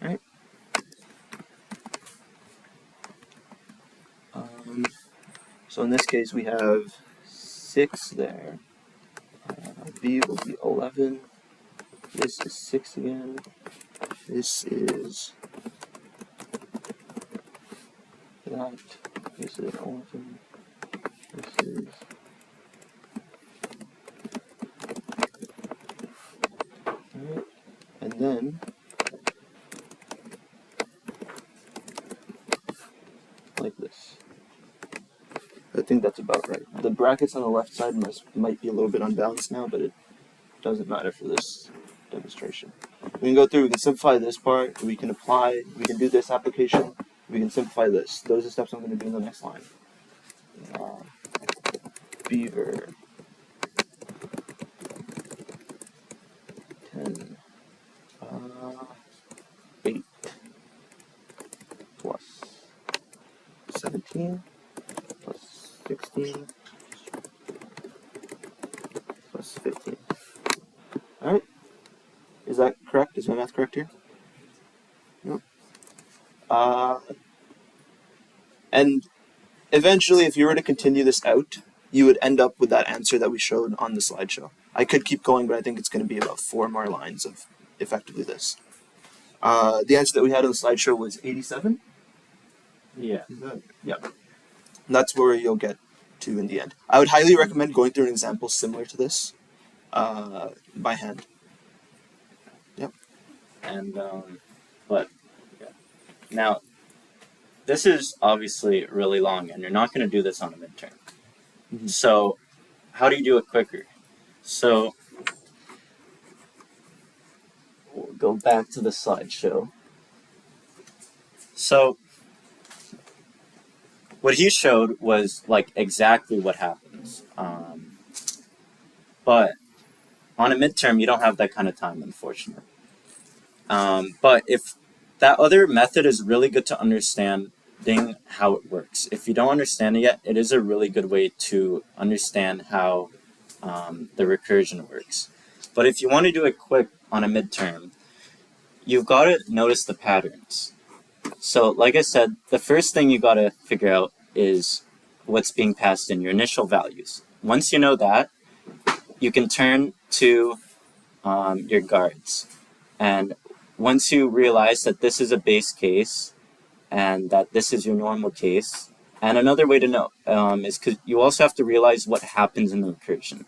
Right? So in this case we have 6 there. B will be 11. This is 6 again. This is that. This is 11. This is alright. And then like this. I think that's about right. The brackets on the left side might be a little bit unbalanced now, but it doesn't matter for this demonstration. We can go through, we can simplify this part, we can apply, we can do this application, we can simplify this. Those are steps I'm going to do in the next line. Beaver 10 8 plus 17 plus 16 plus 15. Alright? Is that Is my math correct here? Yep. And eventually, if you were to continue this out, you would end up with that answer that we showed on the slideshow. I could keep going, but I think it's going to be about 4 more lines of effectively this. The answer that we had on the slideshow was 87. Yeah. Yeah. That's where you'll get to in the end. I would highly recommend going through an example similar to this by hand. And but yeah. Now, this is obviously really long, and you're not going to do this on a midterm. Mhm. So, how do you do it quicker? So, we'll go back to the slideshow. So, what he showed was like exactly what happens. But on a midterm, you don't have that kind of time, unfortunately. But if that other method is really good to understanding how it works. If you don't understand it yet, it is a really good way to understand how the recursion works. But if you want to do it quick on a midterm, you've got to notice the patterns. So like I said, the first thing you got to figure out is what's being passed in, your initial values. Once you know that, you can turn to your guards. And once you realize that this is a base case and that this is your normal case, and another way to know is because you also have to realize what happens in the recursion.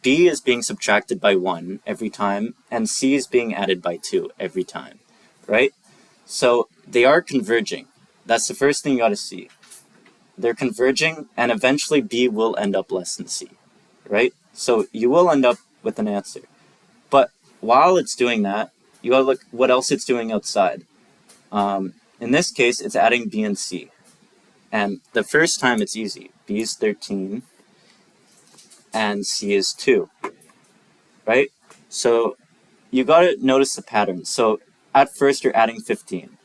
B is being subtracted by 1 every time, and C is being added by 2 every time, right? So they are converging. That's the first thing you got to see. They're converging, and eventually B will end up less than C, right? So you will end up with an answer. But while it's doing that, you gotta look what else it's doing outside. In this case, it's adding B and C. And the first time it's easy. B is 13 and C is 2, right? So you gotta notice the pattern. So at first you're adding 15,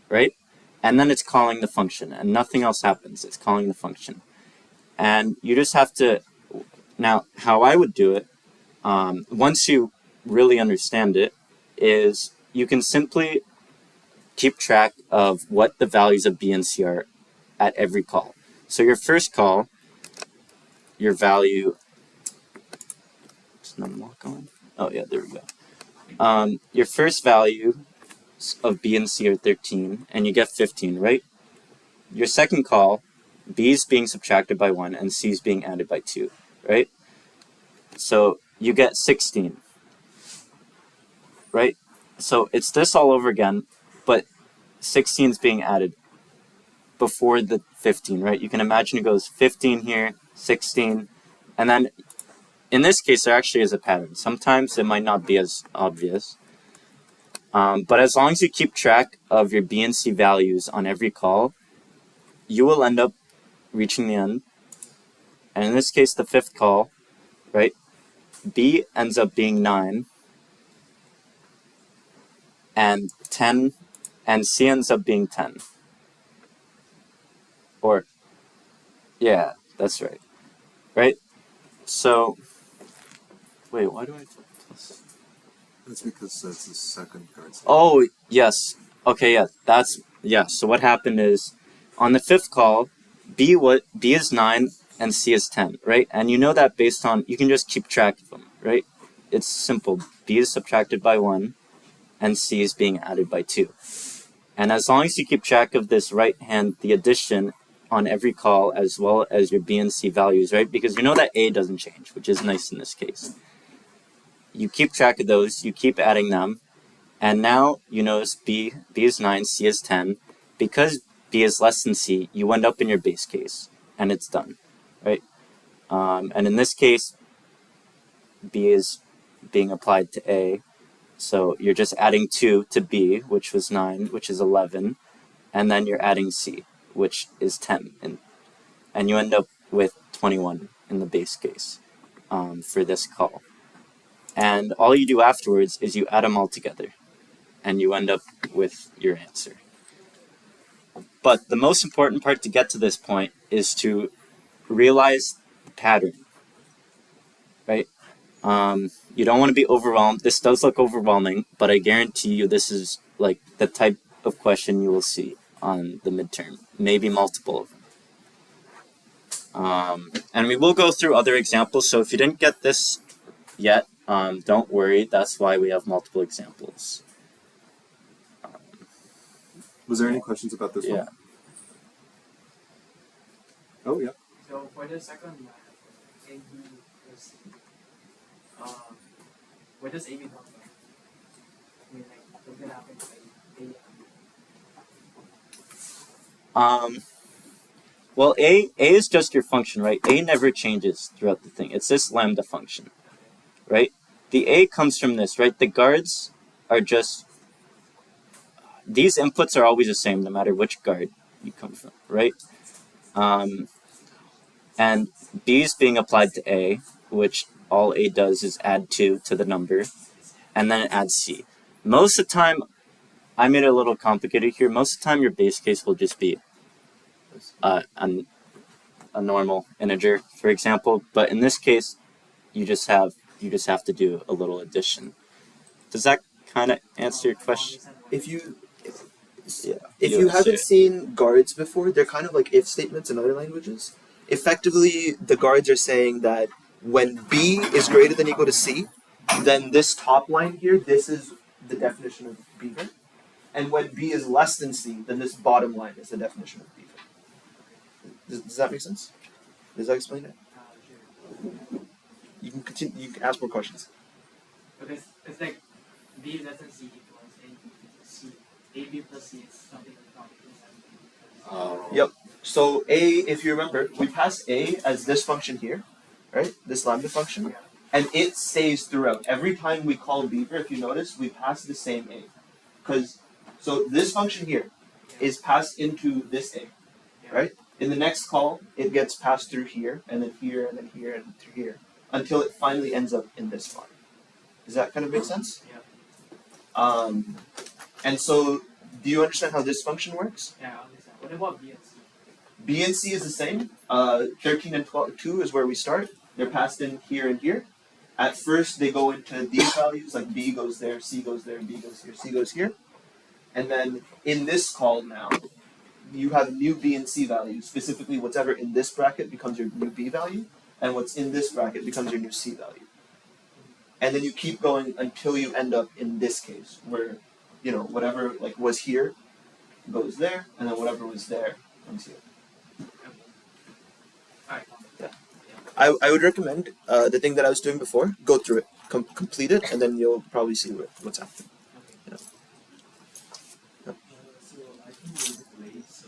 right? And then it's calling the function and nothing else happens. It's calling the function. And you just have to, now how I would do it, once you really understand it, is you can simply keep track of what the values of B and C are at every call. So your first call, your value, is numlock on? Oh yeah, there we go. Your first value of B and C are 13, and you get 15, right? Your second call, B is being subtracted by 1, and C is being added by 2, right? So you get 16, right? So it's this all over again, but 16 is being added before the 15, right? You can imagine it goes 15 here, 16, and then in this case, there actually is a pattern. Sometimes it might not be as obvious, but as long as you keep track of your B and C values on every call, you will end up reaching the end. And in this case, the fifth call, right? B ends up being 9, and 10, and C ends up being 10. Or, yeah, that's right. Right? So, wait, why do I... That's because that's the second card. Oh, yes. Okay, yeah, that's... Yeah, so what happened is, on the fifth call, B is 9 and C is 10, right? And you know that based on... You can just keep track of them, right? It's simple. B is subtracted by 1, and C is being added by 2. And as long as you keep track of this right hand, the addition on every call, as well as your B and C values, right? Because you know that A doesn't change, which is nice in this case. You keep track of those, you keep adding them, and now you notice B is 9, C is 10. Because B is less than C, you end up in your base case, and it's done, right? And in this case, B is being applied to A, so you're just adding 2 to B, which was 9, which is 11, and then you're adding C, which is 10, and you end up with 21 in the base case for this call. And all you do afterwards is you add them all together, and you end up with your answer. But the most important part to get to this point is to realize the pattern, right? You don't want to be overwhelmed. This does look overwhelming, but I guarantee you this is like the type of question you will see on the midterm, maybe multiple of them. And we will go through other examples, so if you didn't get this yet, don't worry, that's why we have multiple examples. Was there any questions about this Yeah. one? Oh, yeah. So for the second one, AB plus C, where does AB come from? I mean, like, what's gonna happen to A and B? Well, A is just your function, right? A never changes throughout the thing. It's this lambda function, right? The A comes from this, right? The guards are just, these inputs are always the same no matter which guard you come from, right? And B is being applied to A, which all A does is add 2 to the number, and then it adds C. Most of the time, I made it a little complicated here. Most of the time, your base case will just be a normal integer, for example. But in this case, you just have to do a little addition. Does that kind of answer your question? If you Yeah. if you haven't seen guards before, they're kind of like if statements in other languages. Effectively, the guards are saying that when B is greater than or equal to C, then this top line here, this is the definition of beaver. And when B is less than C, then this bottom line is the definition of beaver. Does that make sense? Does that explain it? Sure. You can continue. You can ask more questions. Because it's like B less than C equals AB plus C. AB plus C is something like that. Yep. So A, if you remember, we pass A as this function here, right? This lambda function, and it stays throughout. Every time we call beaver, if you notice, we pass the same A, because so this function here is passed into this A, right? In the next call, it gets passed through here, and then here, and then here, and through here, until it finally ends up in this spot. Does that kind of make sense? Yeah. And so, do you understand how this function works? Yeah, I understand. What about B and C? B and C is the same. 13 and 2 is where we start. They're passed in here and here. At first, they go into these values, like B goes there, C goes there, B goes here, C goes here. And then in this call now, you have new B and C values. Specifically, whatever in this bracket becomes your new B value, and what's in this bracket becomes your new C value. And then you keep going until you end up in this case, where, you know, whatever like was here goes there, and then whatever was there comes here. Alright. Yeah. I would recommend the thing that I was doing before. Go through it, complete it, and then you'll probably see what's happening. Yeah. So I can use it way. So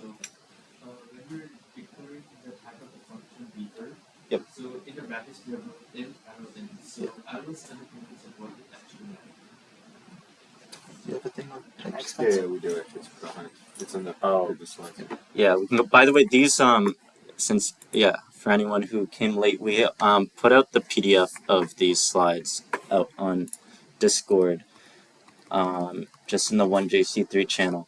when we're declaring the type of the function beaver, Yep. so in the brackets we have int, arrow, int. So I will send the prefix of what it actually means. Do you have a thing on text? Yeah, we do it. It's behind. It's in the previous slides. Yeah, we can go. By the way, these since for anyone who came late, we put out the PDF of these slides out on Discord, just in the 1JC3 channel.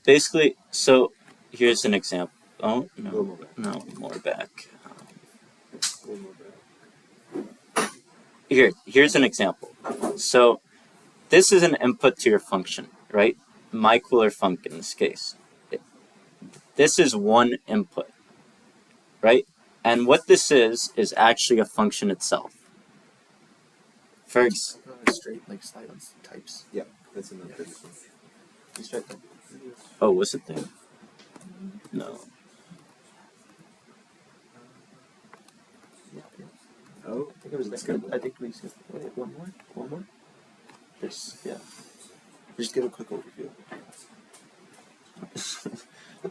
Basically, so here's an example. Oh no, no more back. Here's an example. So this is an input to your function, right? My cooler func in this case. This is one input, right? And what this is actually a function itself. For Straight like slide on types. Yeah, that's in the previous one. Just right there. oh, was it there? No. Oh, I think it was there. I think we skipped. Wait, one more. Just Just give a quick overview.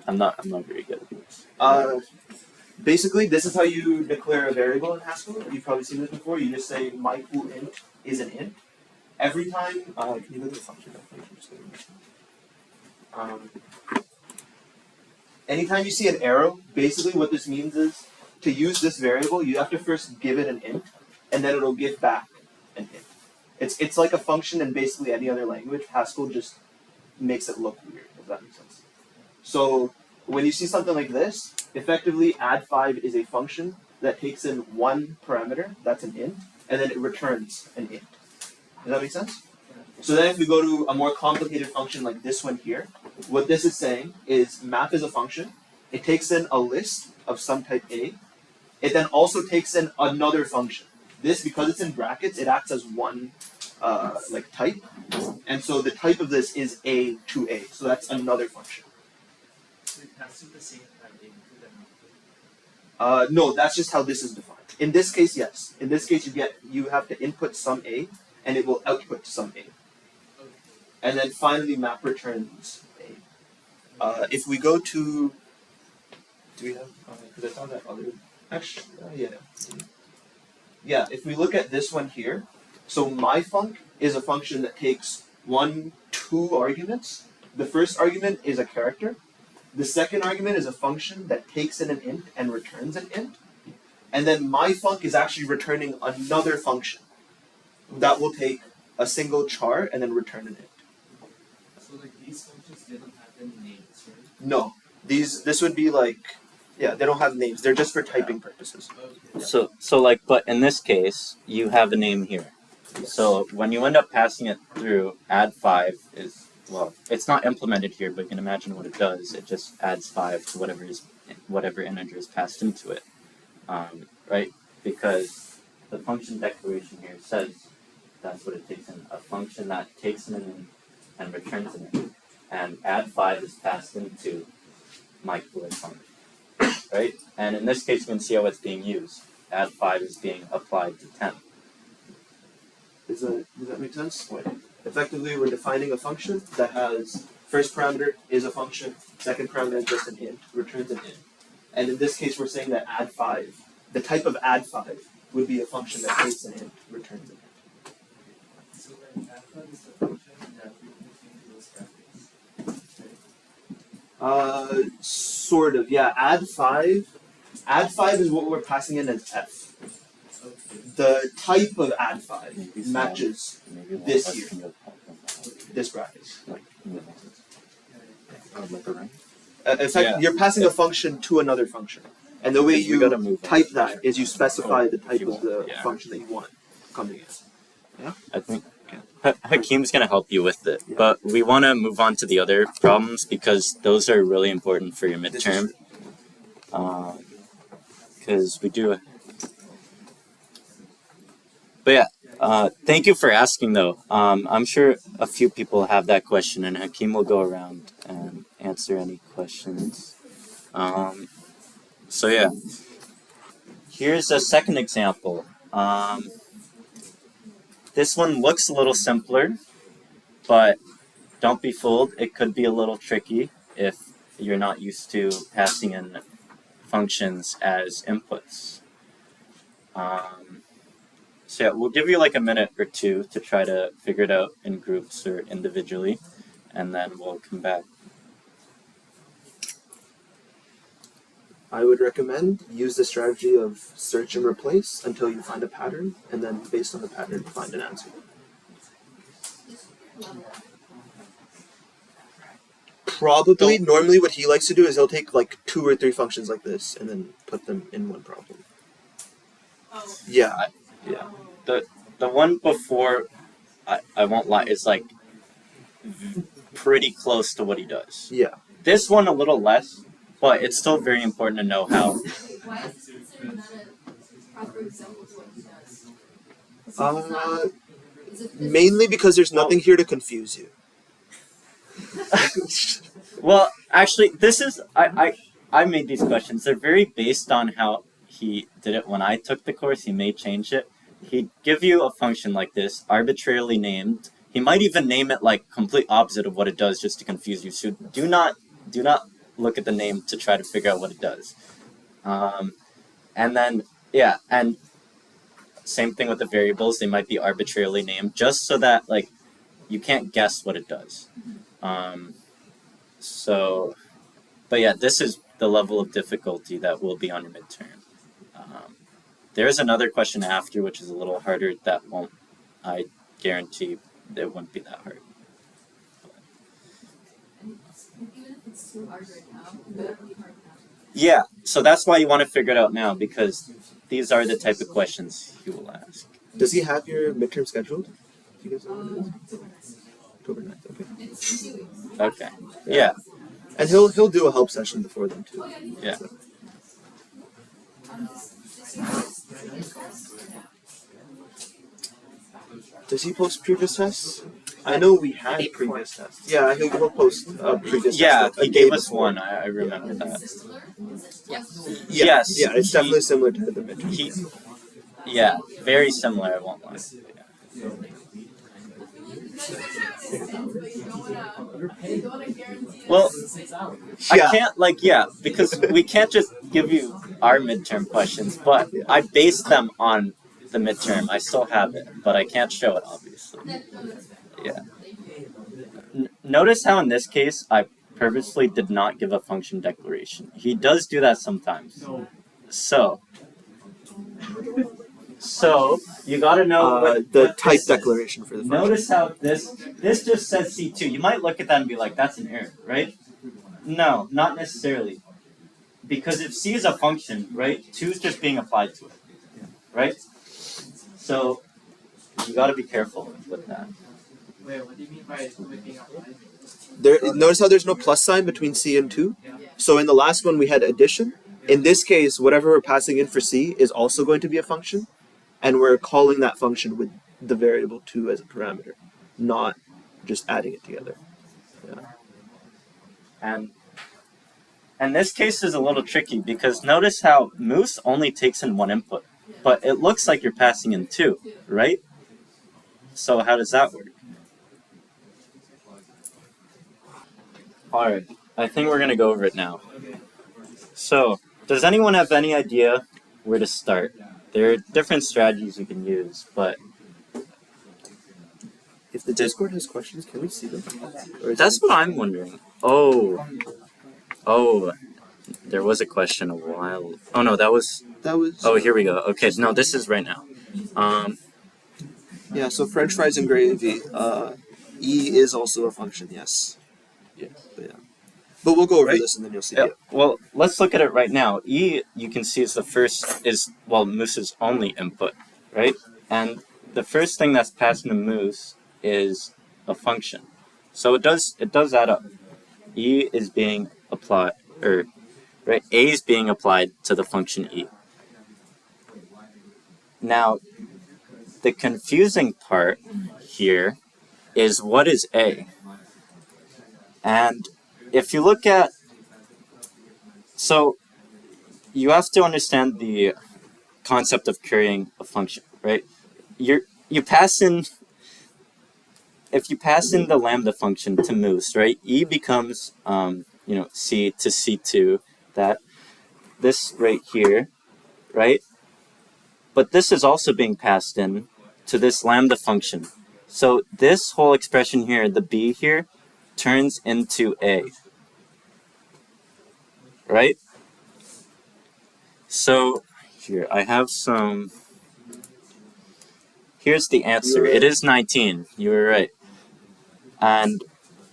I'm not very good at this. Basically, this is how you declare a variable in Haskell. You've probably seen this before. You just say my cool int is an int. Every time, can you look at the function definition? Anytime you see an arrow, basically what this means is to use this variable, you have to first give it an int, and then it'll give back an int. It's like a function in basically any other language. Haskell just makes it look weird, if that makes sense. So when you see something like this, effectively add5 is a function that takes in one parameter, that's an int, and then it returns an int. Does that make sense? So then if we go to a more complicated function like this one here, what this is saying is map is a function. It takes in a list of some type A. It then also takes in another function. This, because it's in brackets, it acts as one like type. And so the type of this is A to A. So that's another function. So it has to be the same type input and output. No, that's just how this is defined. In this case, yes. In this case, you have to input some A, and it will output some A. Okay. And then finally, map returns A. If we go to, do we have? Because I saw that other. Actually, yeah. Yeah. If we look at this one here, so myfunc is a function that takes two arguments. The first argument is a character. The second argument is a function that takes in an int and returns an int. And then myfunc is actually returning another function that will take a single char and then return an int. So like these functions, they don't have any names, right? No, this would be like, yeah, they don't have names. They're just for typing purposes. Okay. So like, but in this case, you have a name here. So when you end up passing it through, add 5 is, well, it's not implemented here, but you can imagine what it does. It just adds 5 to whatever integer is passed into it, right? Because the function declaration here says that's what it takes in, a function that takes in an int and returns an int. And add 5 is passed into my cooler function, right? And in this case, you can see how it's being used. Add 5 is being applied to 10. Does that make sense? Effectively, we're defining a function that has first parameter is a function, second parameter is just an int, returns an int. And in this case, we're saying that add 5, the type of add 5 would be a function that takes an int, returns an int. So then alpha is the function that we put into those brackets. Sort of, yeah. Add 5 is what we're passing in as f. Okay. The type of add 5 Maybe matches maybe one this less here. can go help this bracket. like, Like a ring. In fact, you're passing a function to another function. And the way We you gotta move on. type that is you specify the type you of the want, yeah. function that you want coming in. I think Hakeem's gonna help you with it, Yeah. but we want to move on to the other problems because those are really important for your This midterm. is Because we do. But yeah, thank you for asking though. I'm sure a few people have that question, and Hakeem will go around and answer any questions. So yeah, here's a second example. This one looks a little simpler, but don't be fooled. It could be a little tricky if you're not used to passing in functions as inputs. So yeah, we'll give you like a minute or two to try to figure it out in groups or individually, and then we'll come back. I would recommend use the strategy of search and replace until you find a pattern, and then based on the pattern, find an answer. Probably, normally what he likes to do is he'll take like 2 or 3 functions like this and then put them in one problem. Yeah. Yeah. The one before, I won't lie, is like pretty close to what he does. Yeah. This one a little less, but it's still very important to know how. Why is this considered not a proper example of what he does? Is it Mainly because there's nothing here to confuse you. Well, actually, this is I made these questions. They're very based on how he did it when I took the course. He may change it. He'd give you a function like this, arbitrarily named. He might even name it like complete opposite of what it does, just to confuse you. So do not look at the name to try to figure out what it does. And then and same thing with the variables. They might be arbitrarily named, just so that like you can't guess what it does. But yeah, this is the level of difficulty that will be on your midterm. There is another question after, which is a little harder. That won't, I guarantee, it wouldn't be that hard. even if it's too hard right now, it better be hard now. Yeah, so that's why you want to figure it out now, because these are the type of questions he will ask. Does he have your midterm scheduled? Do you guys know when it is? October 9th, okay. It's 2 weeks. Okay. Yeah. And he'll do a help session before then too. Yeah. Does he post previous tests? I know we had previous tests. Yeah, he'll post previous Yeah, tests. he gave us one. I remember that. Yeah, Yes. yeah, it's definitely similar to the midterm. He, yeah, very similar. I won't lie. Well, I can't because we can't just give you our midterm questions, but I based them on the midterm. I still have it, but I can't show it obviously. Yeah. Notice how in this case I purposely did not give a function declaration. He does do that sometimes. So you gotta know the type declaration for the function. Notice how this just says C2. You might look at that and be like, that's an error, right? No, not necessarily. Because if C is a function, right, 2 is just being applied to it, right? So you got to be careful with that. Wait, what do you mean by it being applied? Notice how there's no plus sign between C and 2? So in the last one we had addition. In this case, whatever we're passing in for C is also going to be a function, and we're calling that function with the variable 2 as a parameter, not just adding it together. Yeah. And this case is a little tricky because notice how Moose only takes in one input, but it looks like you're passing in 2, right? So how does that work? Alright, I think we're going to go over it now. So, does anyone have any idea where to start? There are different strategies you can use, but If the Discord has questions, can we see them? that's what I'm wondering. Oh, there was a question a while. Oh no, that was. Oh, here we go. Okay, no, this is right now. Yeah, so French fries and gravy. E is also a function, yes. Yeah. But we'll go over Right. this and then you'll see. Yeah, well, let's look at it right now. E, you can see, is Moose's only input, right? And the first thing that's passed to Moose is a function. So it does add up. E is being applied, right? A is being applied to the function E. Now, the confusing part here is what is A? And if you look at, so you have to understand the concept of querying a function, right? You pass in, if you pass in the lambda function to Moose, right? E becomes, C to C2, that this right here, right? But this is also being passed in to this lambda function. So this whole expression here, the B here, turns into A, right? So here, I have some, here's the answer. It is 19, you were right.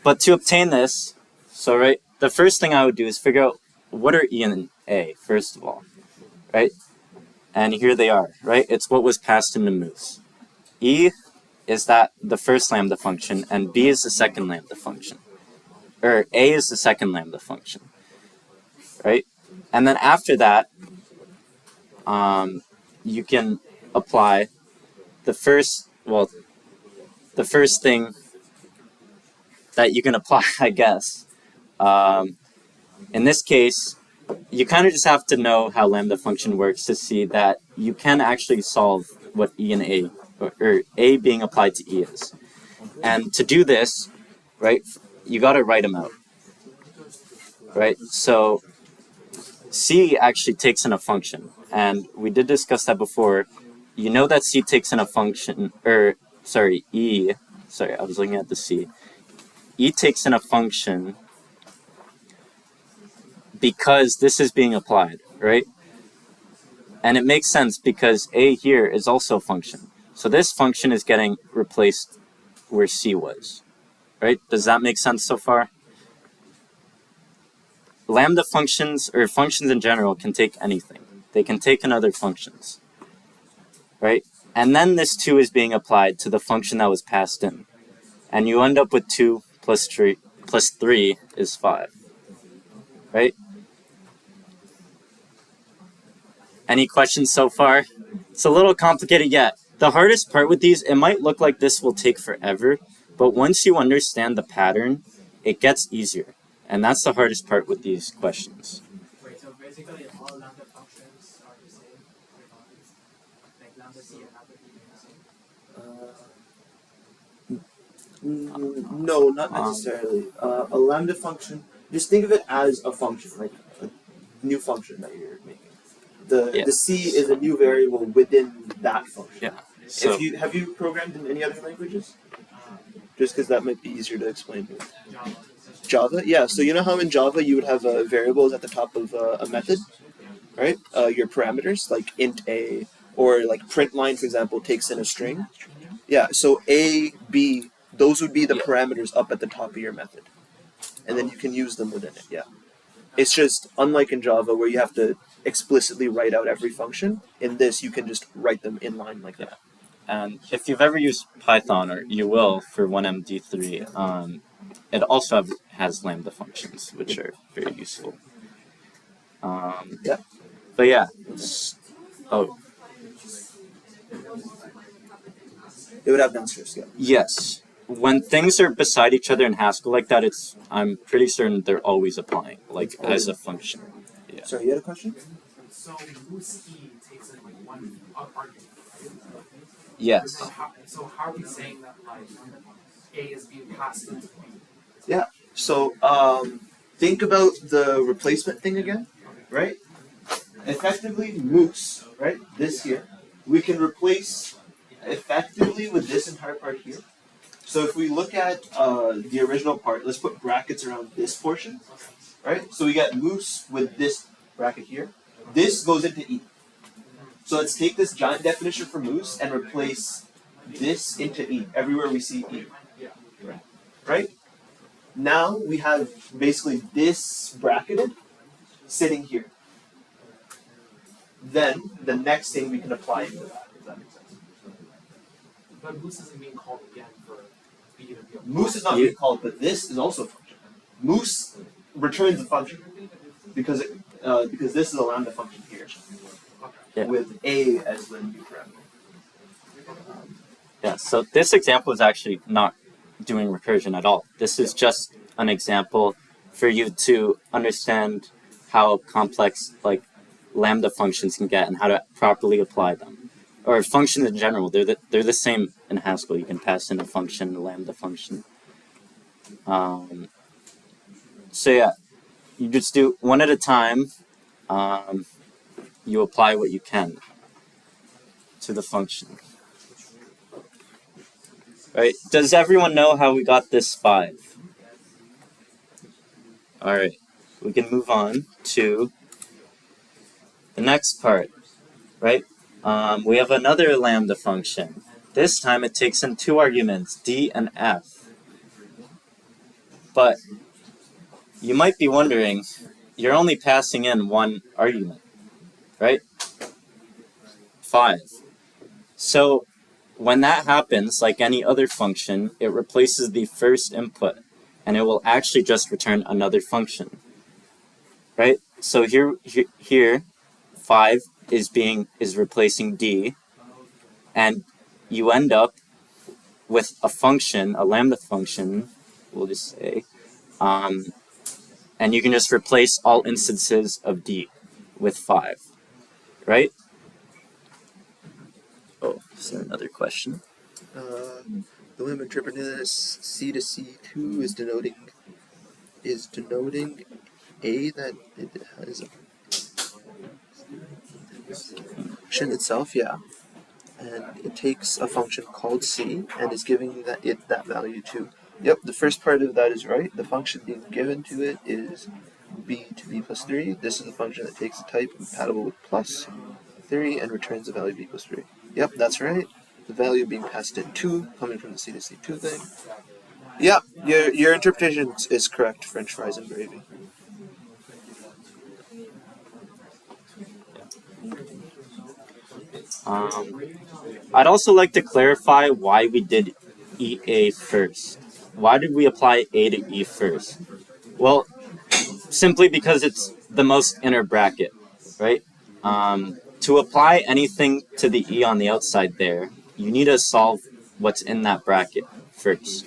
But to obtain this, so right, the first thing I would do is figure out what are E and A, first of all, right? And here they are, right? It's what was passed into Moose. E is that the first lambda function, and B is the second lambda function. Or A is the second lambda function, right? And then after that, you can apply the first thing that you can apply, I guess. In this case, you kind of just have to know how lambda function works to see that you can actually solve what E and A, or A being applied to E is. And to do this, right, you got to write them out, right? So C actually takes in a function, and we did discuss that before. You know that C takes in a function, E, I was looking at the C. E takes in a function because this is being applied, right? And it makes sense because A here is also a function. So this function is getting replaced where C was, right? Does that make sense so far? Lambda functions, or functions in general, can take anything. They can take in other functions, right? And then this 2 is being applied to the function that was passed in. And you end up with 2 plus 3 is 5. Right? Any questions so far? It's a little complicated yet. The hardest part with these, it might look like this will take forever, but once you understand the pattern, it gets easier. And that's the hardest part with these questions. Wait, so basically all lambda functions are the same? Like lambda c and lambda b are the same? No, not necessarily. A lambda function, just think of it as a function, like a new function that you're making. The C is a new variable within that function. Yeah. So Have you programmed in any other languages? Just because that might be easier to explain. Java, yeah. So you know how in Java you would have variables at the top of a method, right? Your parameters, like int a, or like print line, for example, takes in a string. Yeah. So a, b, those would be the parameters up at the top of your method, and then you can use them within it. Yeah. It's just unlike in Java where you have to explicitly write out every function. In this, you can just write them in line like that. And if you've ever used Python, or you will for 1MD3, it also has lambda functions, which are very useful. Yeah. But yeah. Oh, It would have downstairs, yeah. yes. When things are beside each other in Haskell like that, I'm pretty certain they're always applying, like as a function. Yeah. Sorry, you had a question? So moose e takes in like one argument, right? Yes. So how are we saying that like A is being passed into B? Yeah. So think about the replacement thing again, right? Effectively, moose, right? This here, we can replace effectively with this entire part here. So if we look at the original part, let's put brackets around this portion, right? So we got moose with this bracket here. This goes into E. So let's take this giant definition for moose and replace this into E, everywhere we see E. Right? Now we have basically this bracketed sitting here. Then the next thing we can apply into that, if that makes sense. But moose isn't being called again for B to be applied. Moose is not being called, but this is also a function. Moose returns a function because this is a lambda function here, with A as the new parameter. Yeah, so this example is actually not doing recursion at all. This is just an example for you to understand how complex like lambda functions can get and how to properly apply them. Or functions in general, they're the same in Haskell. You can pass in a function, a lambda function. So yeah, you just do one at a time. You apply what you can to the function. Right? Does everyone know how we got this 5? Alright, we can move on to the next part, right? We have another lambda function. This time it takes in 2 arguments, d and f. But you might be wondering, you're only passing in 1 argument, right? 5. So when that happens, like any other function, it replaces the first input, and it will actually just return another function, right? So here, 5 is replacing d, and you end up with a function, a lambda function, we'll just say, and you can just replace all instances of d with 5, right? Oh, is there another question? The way I'm interpreting this, C to C2 is denoting A that it has a function itself, yeah. And it takes a function called C and is giving that value too. Yep, the first part of that is right. The function being given to it is b to b plus 3. This is the function that takes a type compatible with plus 3 and returns the value b plus 3. Yep, that's right. The value being passed in 2, coming from the C to C2 thing. Yep, your interpretation is correct, French fries and gravy. I'd also like to clarify why we did EA first. Why did we apply A to E first? Well, simply because it's the most inner bracket, right? To apply anything to the E on the outside there, you need to solve what's in that bracket first.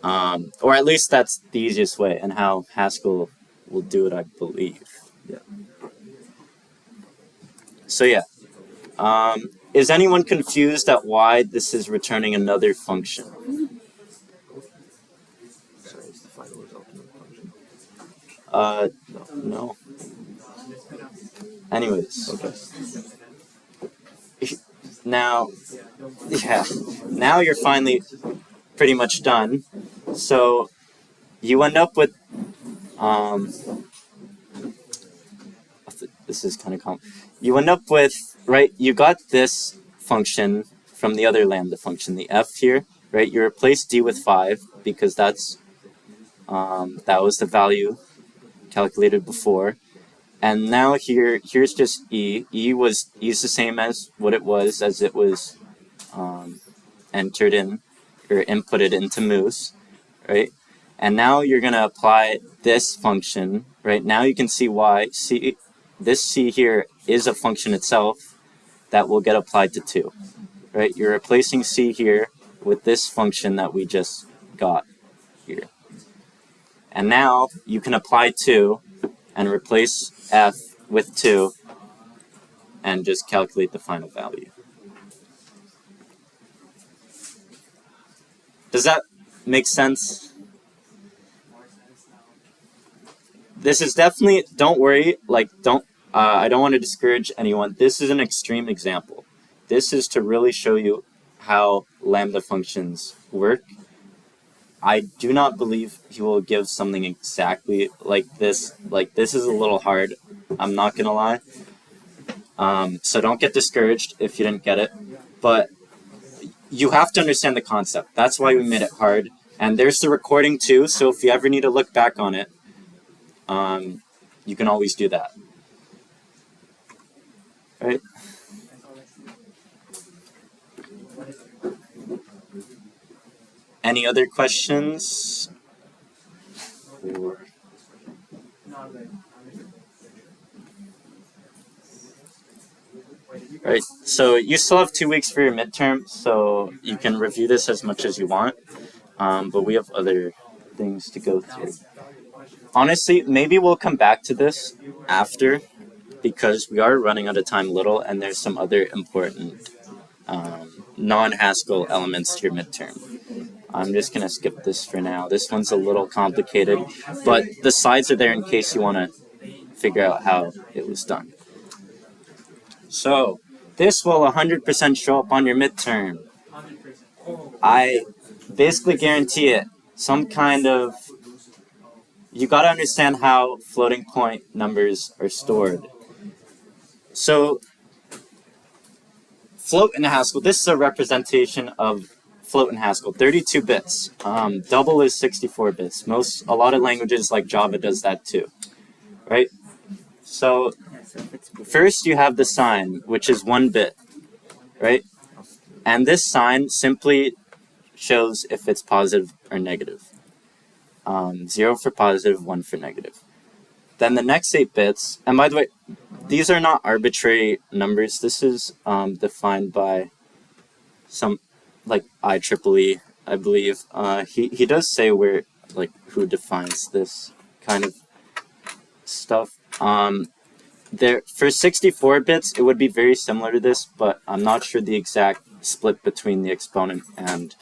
Or at least that's the easiest way, and how Haskell will do it, I believe. Yeah. So yeah. Is anyone confused at why this is returning another function? Sorry, it's the final result of the function. No. Anyways. Okay. Now, yeah. Now you're finally pretty much done. So you end up with this is kind of you end up with, right, you got this function from the other lambda function, the f here, right? You replace d with 5 because that's that was the value calculated before. And now here's just e. E is the same as what it was as it was entered in or inputted into Moose, right? And now you're gonna apply this function, right? Now you can see why this c here is a function itself that will get applied to 2, right? You're replacing c here with this function that we just got here. And now you can apply 2 and replace f with 2 and just calculate the final value. Does that make sense? This is definitely, don't worry, like I don't want to discourage anyone. This is an extreme example. This is to really show you how lambda functions work. I do not believe he will give something exactly like this. Like, this is a little hard, I'm not gonna lie. So don't get discouraged if you didn't get it. But you have to understand the concept. That's why we made it hard. And there's the recording too, so if you ever need to look back on it, you can always do that. Right? Any other questions? Or... Right, so you still have 2 weeks for your midterm, so you can review this as much as you want, but we have other things to go through. Honestly, maybe we'll come back to this after, because we are running out of time a little, and there's some other important non-Haskell elements to your midterm. I'm just going to skip this for now. This one's a little complicated, but the slides are there in case you want to figure out how it was done. So, this will 100% show up on your midterm. I basically guarantee it. Some kind of... You got to understand how floating point numbers are stored. So, float in Haskell, this is a representation of float in Haskell, 32 bits. Double is 64 bits. A lot of languages like Java does that too, right? So first you have the sign, which is 1 bit, right? And this sign simply shows if it's positive or negative. 0 for positive, 1 for negative. Then the next 8 bits, and by the way, these are not arbitrary numbers. This is defined by some, like IEEE, I believe. He does say where, like, who defines this kind of stuff. For 64 bits, it would be very similar to this, but I'm not sure the exact split between the exponent and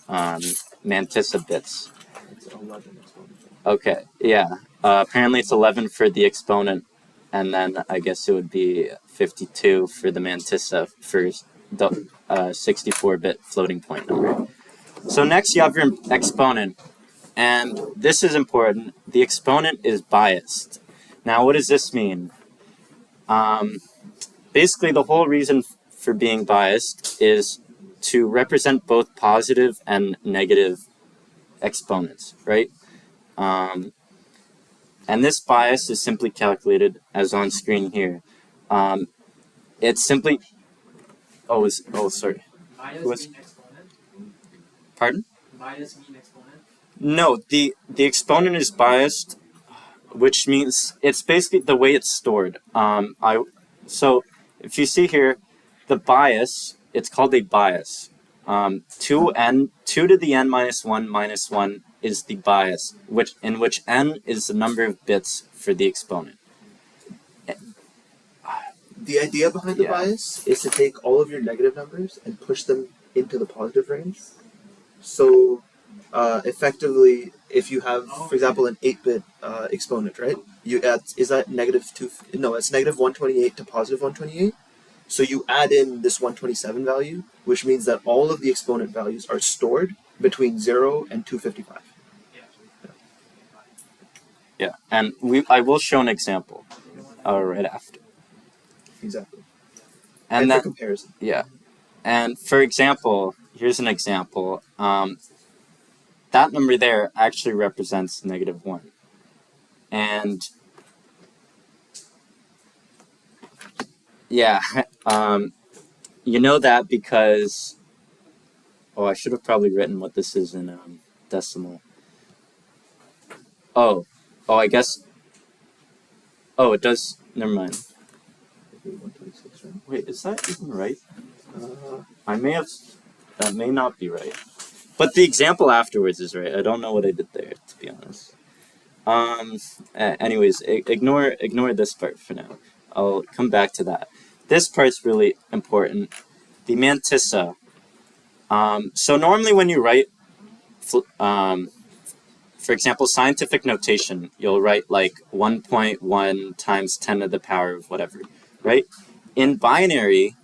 mantissa bits. It's 11 exponent. Okay, yeah. Apparently it's 11 for the exponent, and then I guess it would be 52 for the mantissa for the 64-bit floating point number. So next you have your exponent, and this is important. The exponent is biased. Now what does this mean? Basically the whole reason for being biased is to represent both positive and negative exponents, right? And this bias is simply calculated as on screen here. It's simply. Sorry. Bias Who was- mean exponent. Pardon? Bias mean exponent. No, the exponent is biased, which means it's basically the way it's stored. So if you see here, the bias, it's called a bias. 2 to the n minus 1 is the bias, in which n is the number of bits for the exponent. The idea behind the Yeah. bias is to take all of your negative numbers and push them into the positive range. So, effectively, if you have, for example, an 8-bit exponent, right? You add, is that -2? No, it's -128 to +128. So you add in this 127 value, which means that all of the exponent values are stored between 0 and 255. Yeah, and I will show an example right after. Exactly. And for that, comparison. yeah. And for example, here's an example. That number there actually represents -1. And yeah, you know that because, I should have probably written what this is in decimal. I guess, it does, never mind. 126, right? Wait, is that even right? Uh, That may not be right. But the example afterwards is right. I don't know what I did there, to be honest. Anyways, ignore this part for now. I'll come back to that. This part's really important. The mantissa. So normally when you write, for example, scientific notation, you'll write like 1.1 times 10 to the power of whatever, right? In binary,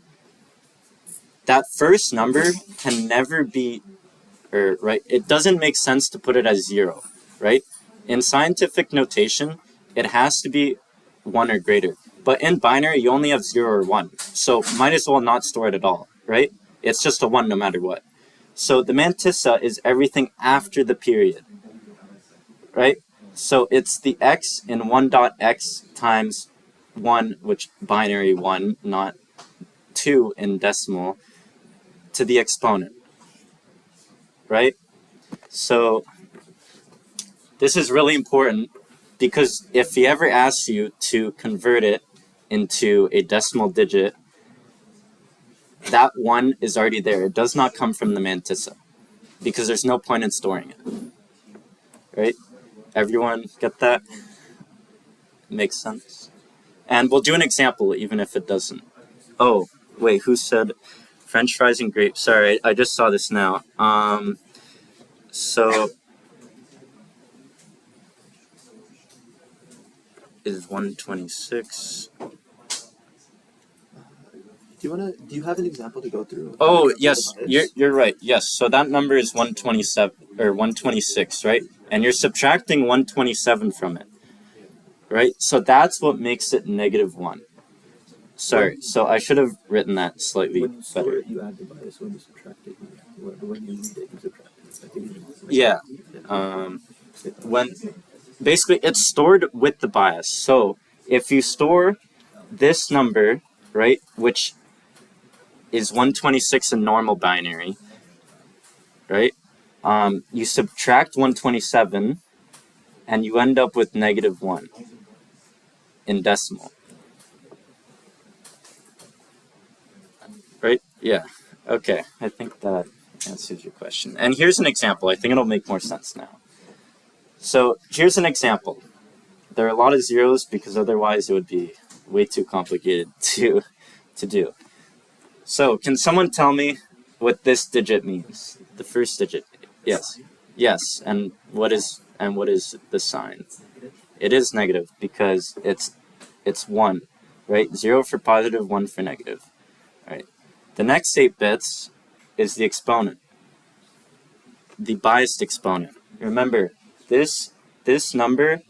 that first number can never be, right? It doesn't make sense to put it as 0, right? In scientific notation, it has to be 1 or greater. But in binary, you only have 0 or 1. So might as well not store it at all, right? It's just a 1 no matter what. So the mantissa is everything after the period, right? So it's the x in 1.x times 1, which binary 1, not 2 in decimal, to the exponent, right? So this is really important because if he ever asks you to convert it into a decimal digit, that 1 is already there. It does not come from the mantissa because there's no point in storing it, right? Everyone get that? Makes sense? And we'll do an example even if it doesn't. Oh, wait, who said French fries and grapes? Sorry, I just saw this now. So is 126. do you have an example to go through? Oh, yes, you're right. Yes, so that number is 127 or 126, right? And you're subtracting 127 from it, right? So that's what makes it -1. Sorry, so I should have written that slightly When you store better. it, you add the bias. When you subtract it, when you read it, you subtract it. I think Yeah. When basically it's stored with the bias. So if you store this number, right, which is 126 in normal binary, right? You subtract 127 and you end up with -1 in decimal. Right? Yeah. Okay. I think that answers your question. And here's an example. I think it'll make more sense now. So here's an example. There are a lot of zeros because otherwise it would be way too complicated to do. So can someone tell me what this digit means? The first digit. Yes. Yes. And what is the sign? It is negative because it's 1, right? 0 for positive, 1 for negative. Right. The next 8 bits is the exponent, the biased exponent. Remember, this number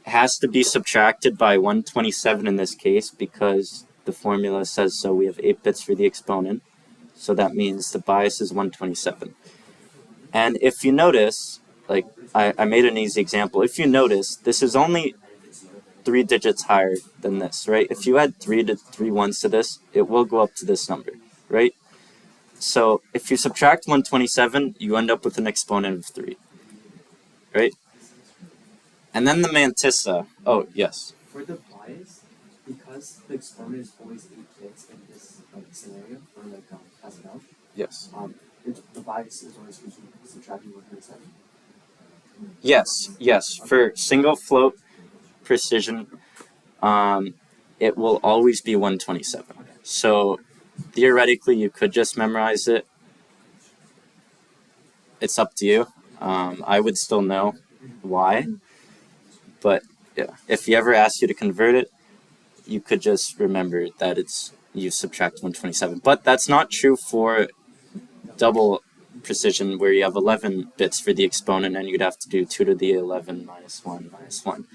has to be subtracted by 127 in this case because the formula says so. We have 8 bits for the exponent, so that means the bias is 127. And if you notice, like I made an easy example. If you notice, this is only 3 digits higher than this, right? If you add 3 ones to this, it will go up to this number, right? So if you subtract 127, you end up with an exponent of 3, right? And then the mantissa. Oh, yes. For the bias, because the exponent is always 8 bits in this scenario, or like Haskell, Yes. the bias is always subtracting 127. Yes. For single float precision, it will always be 127. So theoretically, you could just memorize it. It's up to you. I would still know why. But yeah, if he ever asks you to convert it, you could just remember that you subtract 127. But that's not true for double precision, where you have 11 bits for the exponent, and you'd have to do 2 to the 11 minus 1 minus 1,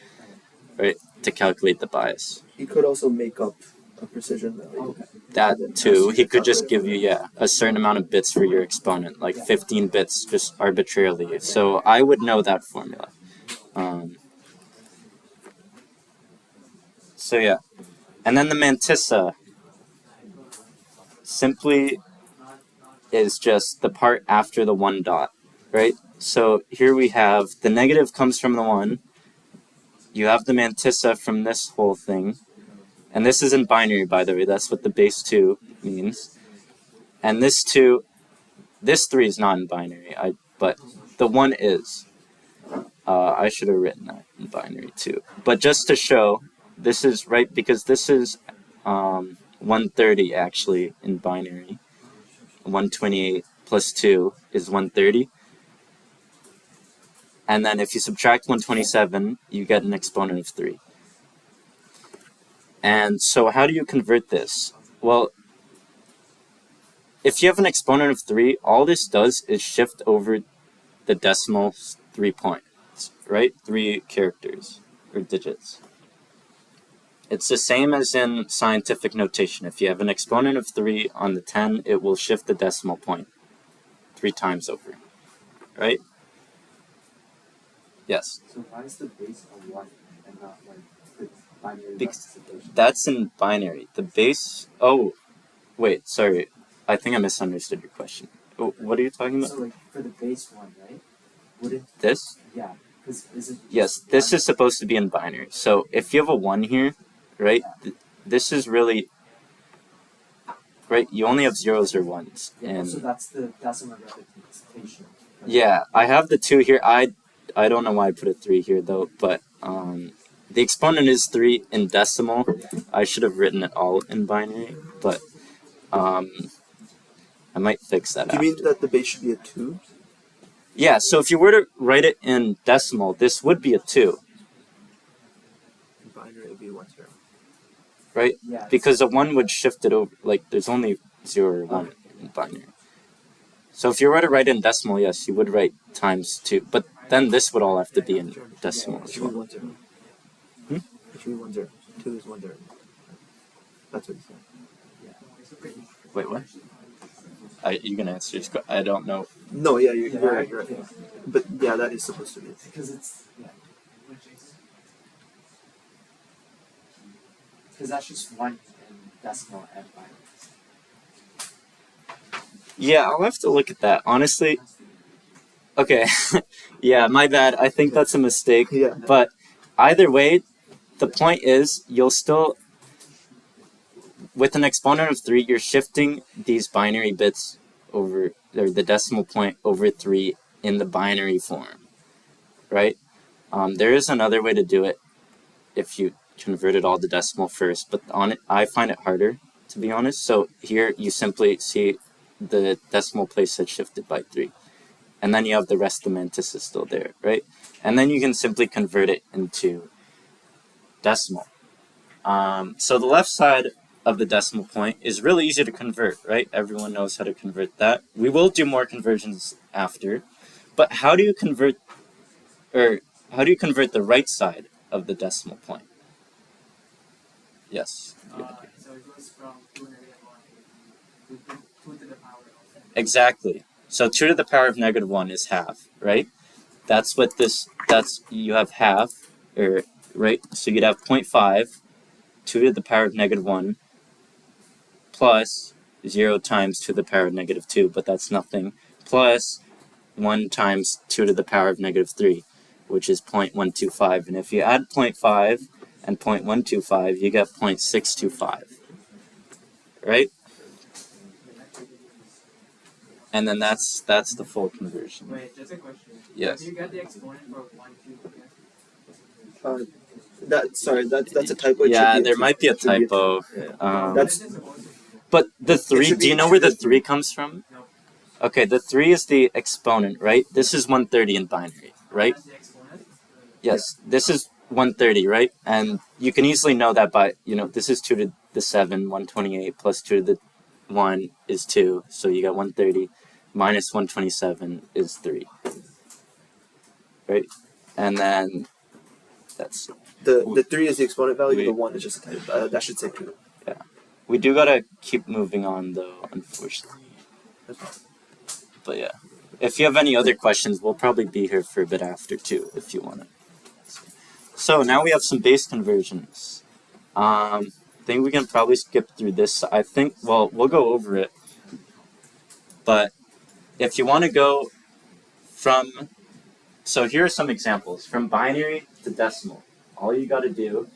right, to calculate the bias. He could also make up a precision value. That too, he could just give you, a certain amount of bits for your exponent, like 15 bits just arbitrarily. So I would know that formula. So yeah. And then the mantissa simply is just the part after the 1 dot, right? So here we have the negative comes from the 1. You have the mantissa from this whole thing. And this is in binary, by the way. That's what the base 2 means. And this 2, this 3 is not in binary, but the 1 is. I should have written that in binary too. But just to show, this is right, because this is 130 actually in binary. 128 plus 2 is 130. And then if you subtract 127, you get an exponent of 3. And so how do you convert this? Well, if you have an exponent of 3, all this does is shift over the decimal 3 points, right? 3 characters or digits. It's the same as in scientific notation. If you have an exponent of 3 on the 10, it will shift the decimal point 3 times over, right? Yes. So why is the base a 1 and not like the binary representation? That's in binary. The base. Oh, wait. Sorry. I think I misunderstood your question. Oh, what are you talking about? So like for the base 1, right? Wouldn't This? yeah? Because is it? Yes. This is supposed to be in binary. So if you have a 1 here, right? This is really. Right. You only have zeros or ones. Yeah. And So that's the decimal representation. Right? yeah, I have the 2 here. I don't know why I put a 3 here though, but the exponent is 3 in decimal. I should have written it all in binary, but I might fix that. Do you mean that the base should be a 2? Yeah, so if you were to write it in decimal, this would be a 2, In binary, it would be 1 0. right? Yeah. Because a 1 would shift it over, like there's only 0 or 1 in binary. So if you were to write in decimal, yes, you would write times 2, but then this would all have to be in decimal It as should be well. 1 0. Hmm? It should be 1 0. 2 is 1 0. That's what he said. Wait, what? You can answer this. I don't know. No, yeah, you're right. You're right. But yeah, that is supposed to be. Because it's because that's just 1 in decimal and binary. Yeah, I'll have to look at that. Honestly, okay. Yeah, my bad. I think that's a mistake. Yeah. But either way, the point is you'll still, with an exponent of 3, you're shifting these binary bits over, or the decimal point over 3 in the binary form, right? There is another way to do it if you converted all the decimal first, but on it, I find it harder, to be honest. So here you simply see the decimal place had shifted by 3. And then you have the rest of the mantissa still there, right? And then you can simply convert it into decimal. So the left side of the decimal point is really easy to convert, right? Everyone knows how to convert that. We will do more conversions after. But how do you convert the right side of the decimal point? Yes. So it goes from 2 negative 1 to 2 to the power of. Exactly. So 2 to the power of negative 1 is half, right? That's you have half, or right? So you'd have 0.5, 2 to the power of negative 1, plus 0 times 2 to the power of negative 2, but that's nothing, plus 1 times 2 to the power of negative 3, which is 0.125. And if you add 0.5 and 0.125, you get 0.625, right? And then that's the full conversion. Wait, just a question. Yes. Do you get the exponent for 1, 2 again? That's a typo. It Yeah, should be there might be a it should be typo. That's- What is it supposed to be? But the 3, should do you be- know where the 3 comes from? No. Okay, the 3 is the exponent, right? This is 130 in binary, right? That's the exponent? Yes, this is 130, right? And you can easily know that by, this is 2 to the 7, 128, plus 2 to the 1 is 2, so you got 130, minus 127 is 3, right? And then that's, the 3 is the exponent value. We- The 1 is just a type. That should say 2. we do gotta keep moving on though, unfortunately. But yeah, if you have any other questions, we'll probably be here for a bit after too, if you want to. So now we have some base conversions. I think we can probably skip through this. I think, well, we'll go over it. But if you want to go from, so here are some examples. From binary to decimal, all you got to do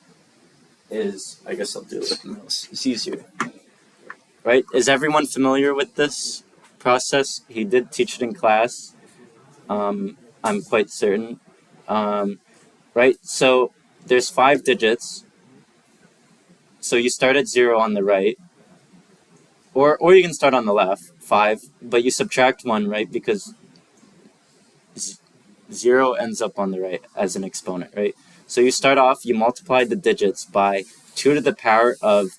is, I guess I'll do it with the mouse. It's easier. Right? Is everyone familiar with this process? He did teach it in class. I'm quite certain. Right? So there's 5 digits. So you start at 0 on the right. Or you can start on the left, 5, but you subtract 1, right? Because 0 ends up on the right as an exponent, right? So you start off, you multiply the digits by 2 to the power of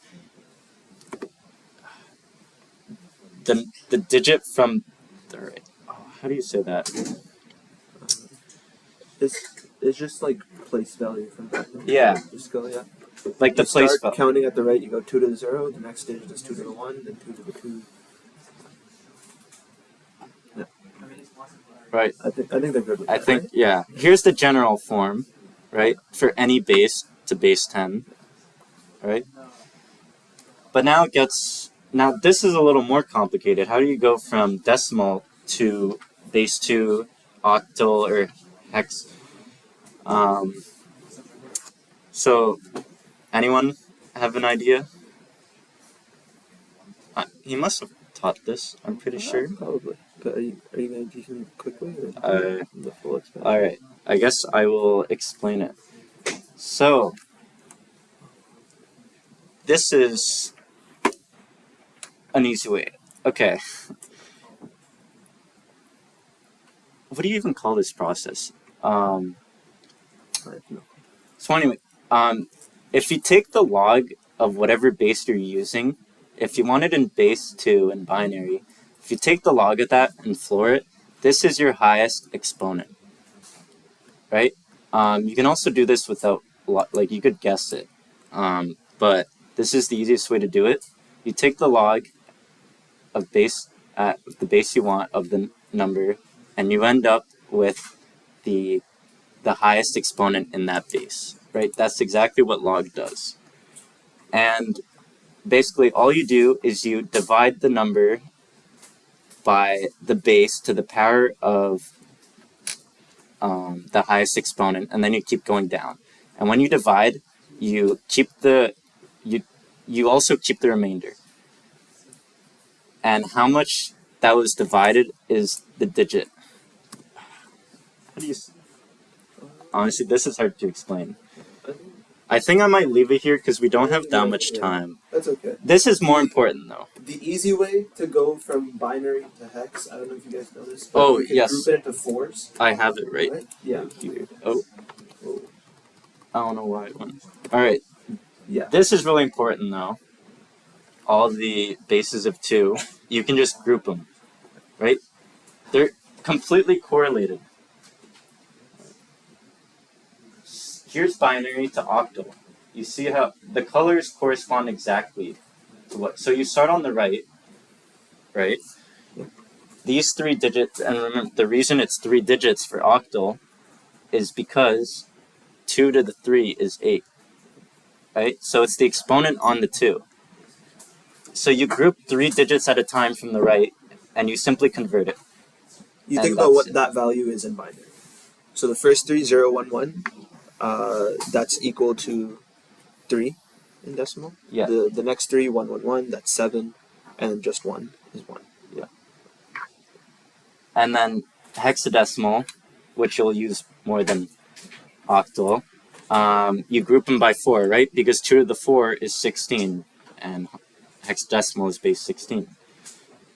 the digit from the right. Oh, how do you say that? It's just like place value from that. Yeah. Just go, yeah. Like the You place start counting at the right, you go 2 to the 0, the next digit is 2 to the 1, then 2 to the 2. I mean, it's possible. Right. I think they're good with I that. think, right? yeah. Here's the general form, right? For any base to base 10, right? But now now this is a little more complicated. How do you go from decimal to base 2, octal, or hex? So, anyone have an idea? He must have taught this, I'm pretty sure. Probably. But are you going to teach them quickly or the full expansion? Alright, I guess I will explain it. So, this is an easy way. Okay. What do you even call this process? So anyway, if you take the log of whatever base you're using, if you want it in base 2 in binary, if you take the log of that and floor it, this is your highest exponent, right? You can also do this without, like you could guess it, but this is the easiest way to do it. You take the log of base at the base you want of the number, and you end up with the highest exponent in that base, right? That's exactly what log does. And basically all you do is you divide the number by the base to the power of the highest exponent, and then you keep going down. And when you divide, you keep you also keep the remainder. And how much that was divided is the digit. How do you? Honestly, this is hard to explain. I think I might leave it here because we don't have that much time. That's okay. This is more important though. The easy way to go from binary to hex, I don't know if you guys know this, but Oh, we can yes. group it into 4s. I have it right Yeah. here. Oh, I don't know why it went. All right. Yeah. This is really important though. All the bases of 2, you can just group them, right? They're completely correlated. Here's binary to octal. You see how the colors correspond exactly to what. So you start on the right, right? These 3 digits, and remember the reason it's 3 digits for octal is because 2 to the 3 is 8. Right? So it's the exponent on the 2. So you group 3 digits at a time from the right, and you simply convert it. You And think about that's what it. that value is in binary. So the first 3, 0, 1, 1, that's equal to 3 in decimal. Yeah. The next 3, 1, 1, 1, that's 7, and just 1 is 1. And then hexadecimal, which you'll use more than octal, you group them by 4, right? Because 2 to the 4 is 16, and hexadecimal is base 16.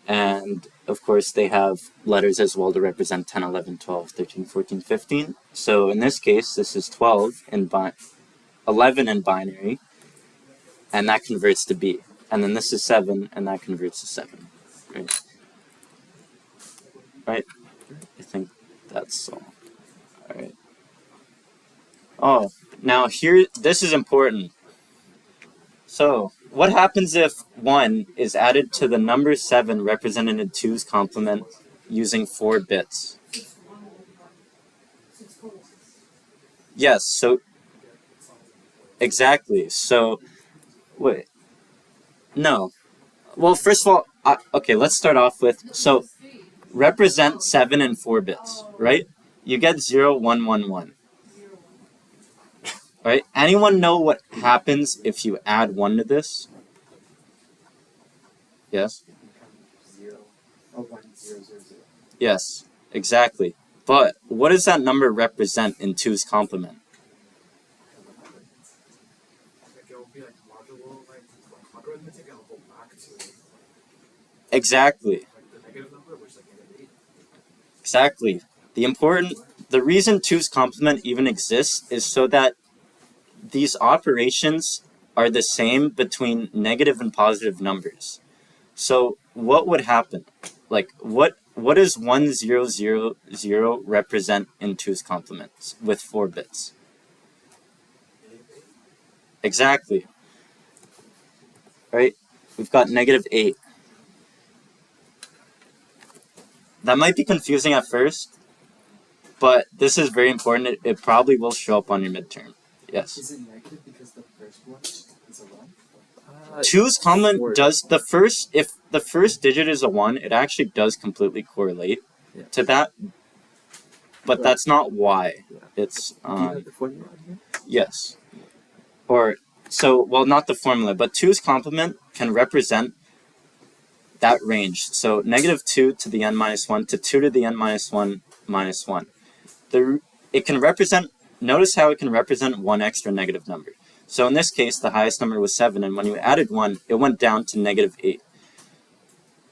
And, of course, they have letters as well to represent 10, 11, 12, 13, 14, 15. So, in this case, this is 12 in 11 in binary, and that converts to B. And then this is 7, and that converts to 7, right? Right? I think that's all. All right. Oh, now here, this is important. So, what happens if 1 is added to the number 7 represented in 2's complement using 4 bits? Yes, so, exactly. So, wait. No. Well, first of all, okay, let's start off with, so, represent 7 in 4 bits, right? You get 0, 1, 1, 1. Right? Anyone know what happens if you add 1 to this? Yes? 0, or 1, 0, 0, 0. Yes, exactly. But what does that number represent in 2's complement? Like, it'll be like modulo, like logarithmic, and it'll go back to Exactly. like the negative number, which is like -8. Exactly. The reason 2's complement even exists is so that these operations are the same between negative and positive numbers. So what would happen? Like, what does 1, 0, 0, 0 represent in 2's complements with 4 bits? Exactly. Right? We've got -8. That might be confusing at first, but this is very important. It probably will show up on your midterm. Yes. Is it negative because the first one is a 1? 2's complement does if the first digit is a 1, it actually does completely correlate to that, but that's not why. It's Do you have the formula on here? yes. Or so well, not the formula, but 2's complement can represent that range. So -2 to the n minus 1 to 2 to the n minus 1 minus 1. It can represent, notice how it can represent one extra negative number. So in this case, the highest number was 7, and when you added 1, it went down to -8.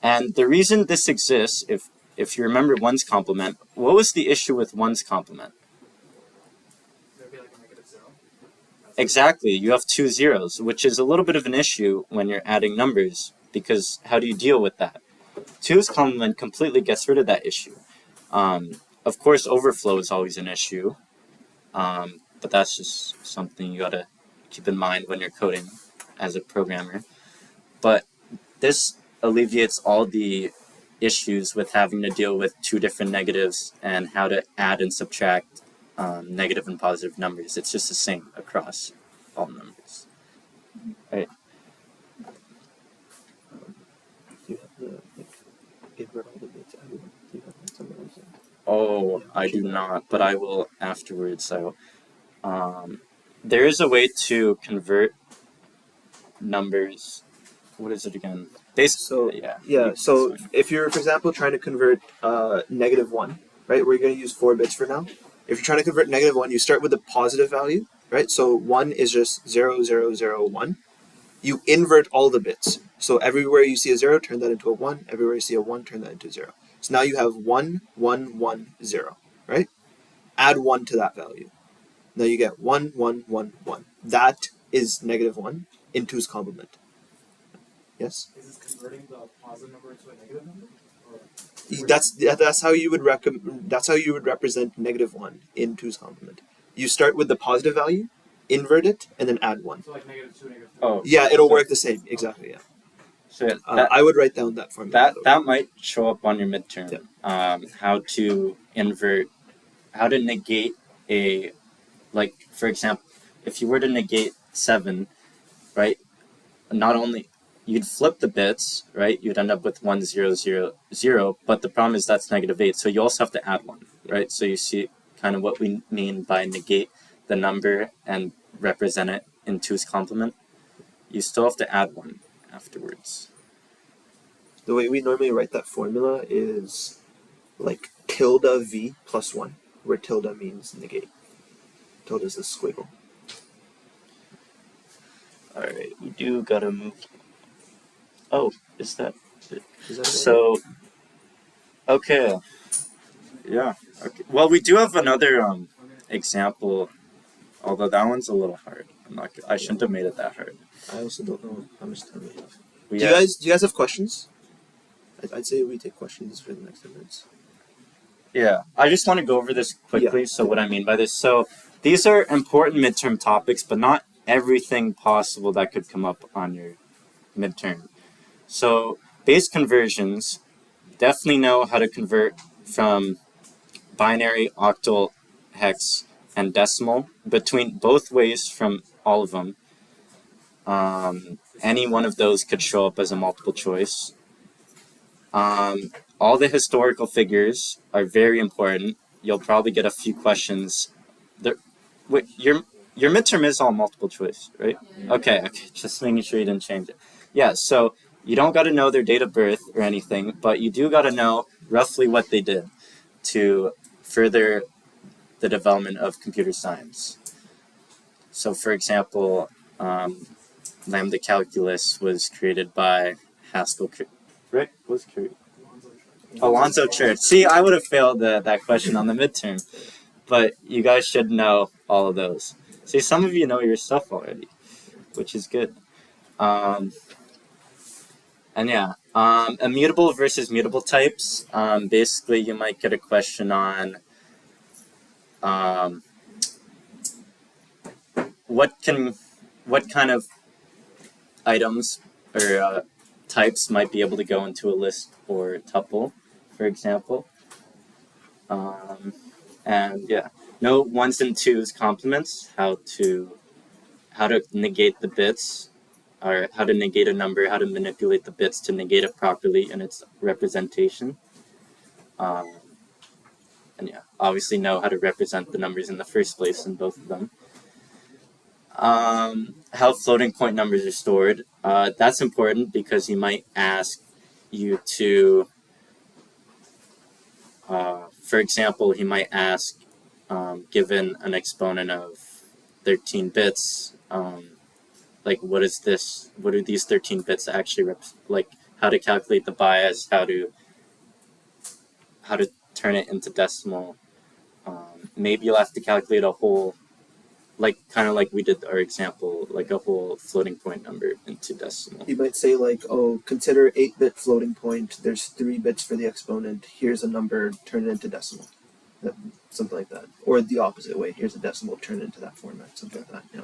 And the reason this exists, if you remember 1's complement, what was the issue with 1's complement? There'll be like a -0. Exactly, you have 2 zeros, which is a little bit of an issue when you're adding numbers, because how do you deal with that? 2's complement completely gets rid of that issue. Of course, overflow is always an issue, but that's just something you gotta keep in mind when you're coding as a programmer. But this alleviates all the issues with having to deal with 2 different negatives and how to add and subtract negative and positive numbers. It's just the same across all numbers. Right. Do you have the invert all the bits out? Do you have that somewhere else? Oh, I do not, but I will afterwards. So, there is a way to convert numbers. What is it again? Basically, Yeah, so if you're, for example, trying to convert -1, right? We're going to use 4 bits for now. If you're trying to convert -1, you start with the positive value, right? So 1 is just 0, 0, 0, 1. You invert all the bits. So everywhere you see a 0, turn that into a 1. Everywhere you see a 1, turn that into a 0. So now you have 1, 1, 1, 0, right? Add 1 to that value. Now you get 1, 1, 1, 1. That is -1 in 2's complement. Yes? Is this converting the positive number into a negative number? Or That's how you would that's how you would represent -1 in 2's complement. You start with the positive value, invert it, and then add 1. so like -2, -3. Oh, Yeah, it'll work the same. Exactly. Yeah. so I would write down that formula. that might show up on your midterm. How to invert, how to negate a like for example, if you were to negate 7, right? Not only you'd flip the bits, right? You'd end up with 1, 0, 0, 0. But the problem is that's -8. So you also have to add 1, right? So you see kind of what we mean by negate the number and represent it in 2's complement. You still have to add 1 afterwards. The way we normally write that formula is like tilde v plus 1, where tilde means negate. Tilde is a squiggle. Alright, we do gotta move. Oh, is that it? Is that So, okay. Yeah. Okay. Well, we do have another example, although that one's a little hard. I shouldn't have made it that hard. I also don't know how much time we have. We Do you guys have questions? I'd say we take questions for the next 10 minutes. Yeah, I just want to go over this quickly. Yeah. So what I mean by this, so these are important midterm topics, but not everything possible that could come up on your midterm. So base conversions, definitely know how to convert from binary, octal, hex, and decimal between both ways from all of them. Any one of those could show up as a multiple choice. All the historical figures are very important. You'll probably get a few questions. Wait, your midterm is all multiple choice, right? Yeah. Okay, just making sure you didn't change it. Yeah, so you don't got to know their date of birth or anything, but you do got to know roughly what they did to further the development of computer science. So, for example, lambda calculus was created by Haskell. Right? Was created. Alonzo Church. See, I would have failed that question on the midterm, but you guys should know all of those. See, some of you know your stuff already, which is good. And yeah, immutable versus mutable types. Basically, you might get a question on what kind of items or types might be able to go into a list or tuple, for example. And yeah, know 1s and 2s complements, how to negate the bits, or how to negate a number, how to manipulate the bits to negate it properly in its representation. And yeah, obviously know how to represent the numbers in the first place in both of them. How floating point numbers are stored. That's important because he might ask you to, for example, he might ask, given an exponent of 13 bits, like what is this? What are these 13 bits actually like? How to calculate the bias? How to turn it into decimal? Maybe you'll have to calculate a whole, like kind of like we did our example, like a whole floating point number into decimal. You might say like, oh, consider 8-bit floating point. There's 3 bits for the exponent. Here's a number. Turn it into decimal. Something like that. Or the opposite way. Here's a decimal. Turn it into that format. Something like that. Yeah.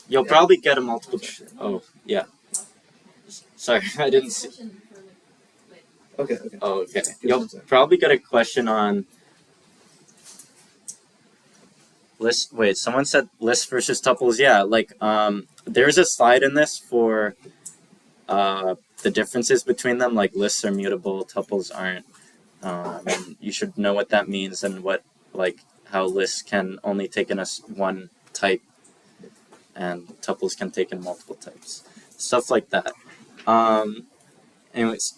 You'll probably get a multiple. Oh yeah. Sorry, I didn't see. Okay. Oh, okay. You'll probably get a question on list. Wait, someone said list versus tuples. Yeah, like there's a slide in this for the differences between them. Like lists are mutable, tuples aren't. And you should know what that means and how lists can only take in one type, and tuples can take in multiple types. Stuff like that. Anyways,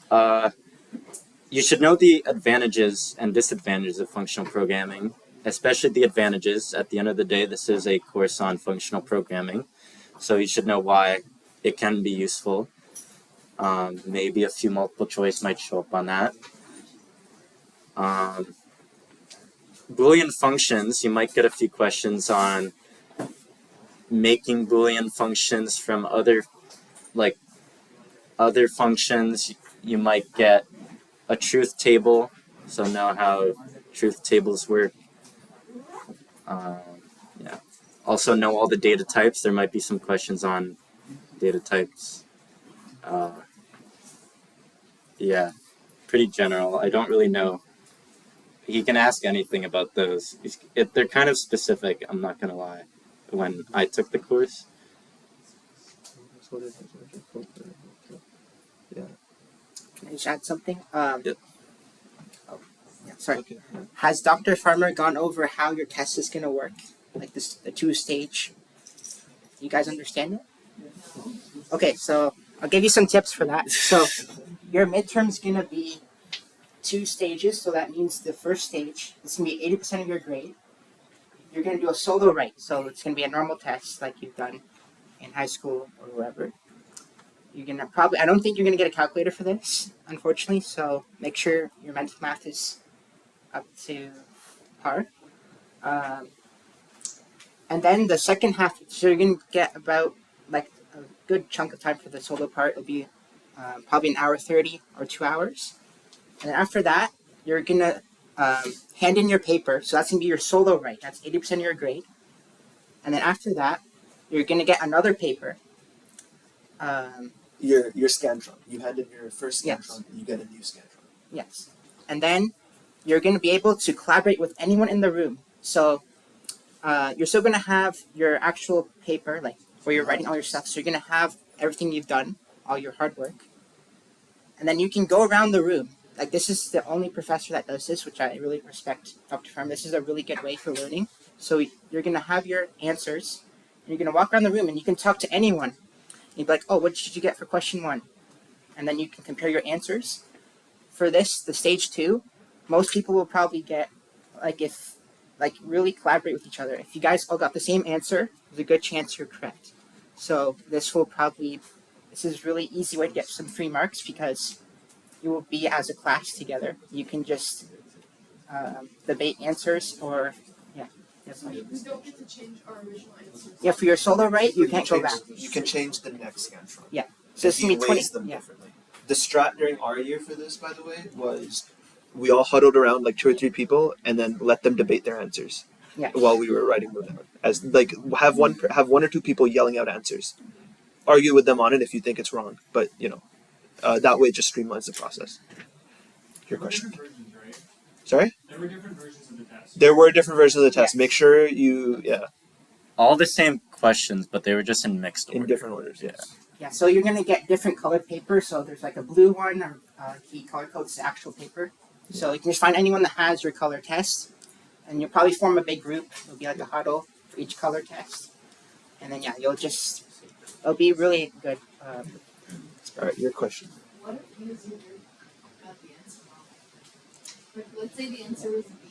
you should know the advantages and disadvantages of functional programming, especially the advantages. At the end of the day, this is a course on functional programming, so you should know why it can be useful. Maybe a few multiple choice might show up on that. Boolean functions, you might get a few questions on making Boolean functions from other functions. You might get a truth table, so know how truth tables work. Yeah. Also know all the data types. There might be some questions on data types. Yeah. pretty general. I don't really know. He can ask anything about those. They're kind of specific, I'm not going to lie, when I took the course. Can I just add something? Yep. Oh, yeah, sorry. Okay. Has Dr. Farmer gone over how your test is going to work? Like this, the two-stage? You guys understand it? Okay, so I'll give you some tips for that. So your midterm is going to be 2 stages. So that means the first stage, it's going to be 80% of your grade. You're going to do a solo write. So it's going to be a normal test like you've done in high school or wherever. You're going to probably, I don't think you're going to get a calculator for this, unfortunately. So make sure your mental math is up to par. And then the second half, so you're going to get about like a good chunk of time for the solo part. It'll be probably an hour 30 or 2 hours. And then after that, you're going to hand in your paper. So that's going to be your solo write. That's 80% of your grade. And then after that, you're going to get another paper. Your Scantron. You hand in your first Scantron, Yes. and you get a new Scantron. Yes. And then you're going to be able to collaborate with anyone in the room. So you're still going to have your actual paper, like where you're writing all your stuff. So you're going to have everything you've done, all your hard work. And then you can go around the room. Like this is the only professor that does this, which I really respect, Dr. Farm. This is a really good way for learning. So you're going to have your answers. And you're going to walk around the room and you can talk to anyone. And you'd be like, oh, what did you get for question 1? And then you can compare your answers. For this, the stage 2, most people will probably get, really collaborate with each other. If you guys all got the same answer, there's a good chance you're correct. So this is really easy way to get some free marks because you will be as a class together. You can just debate answers or, yeah. Yes, We don't get to change our original answers. yeah, for your solo write, you can't go back. You can change the next Scantron. Yeah. So it's He going to be 20. weighs them Yeah. differently. The strat during our year for this, by the way, was we all huddled around like 2 or 3 people and then let them debate their answers. Yeah. While we were writing them down, as like have one or two people yelling out answers, argue with them on it if you think it's wrong, but that way it just streamlines the process. Your question. Versions, right? Sorry? There were different versions of the test. There were different versions of the test. Yes. Make sure you All the same questions, but they were just in mixed order. in different orders. Yeah. Yeah, so you're going to get different colored paper. So there's like a blue one, or he color codes the actual paper. So you can just find anyone that has your color test, and you'll probably form a big group. It'll be like a huddle for each color test. And then, it'll be really good. All right. Your question. What if you got the answer wrong? Like, let's say the answer was B,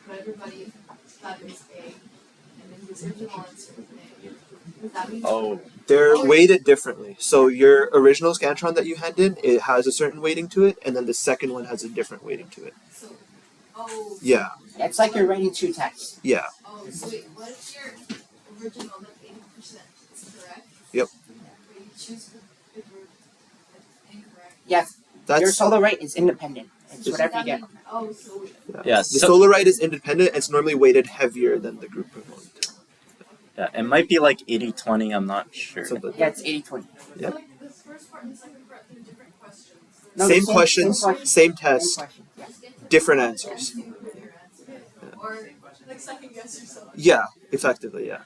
but everybody thought it was A, and then the original answer was A. Does that mean? Oh, They're weighted differently. So your original Scantron that you hand in, it has a certain weighting to it, and then the second one has a different weighting to it. So, oh. Yeah. Yeah, it's like you're writing 2 tests. Yeah. Oh, so wait, what if your original, like 80% is correct? Yep. But you choose if we're incorrect. Yes, your That's solo write is independent. It's Is whatever you That get. mean- Oh, so yeah. The So, solo write is independent. It's normally weighted heavier than the group component. yeah, it might be like 80-20, I'm not sure. So Yeah, it's 80-20. Yeah. So like this first part and the second part, they're different questions. So No, same the questions, same question. same Same test, question. Yeah. just get to different the answers. end with your answer. Or like second guess yourself. Yeah, effectively, yeah.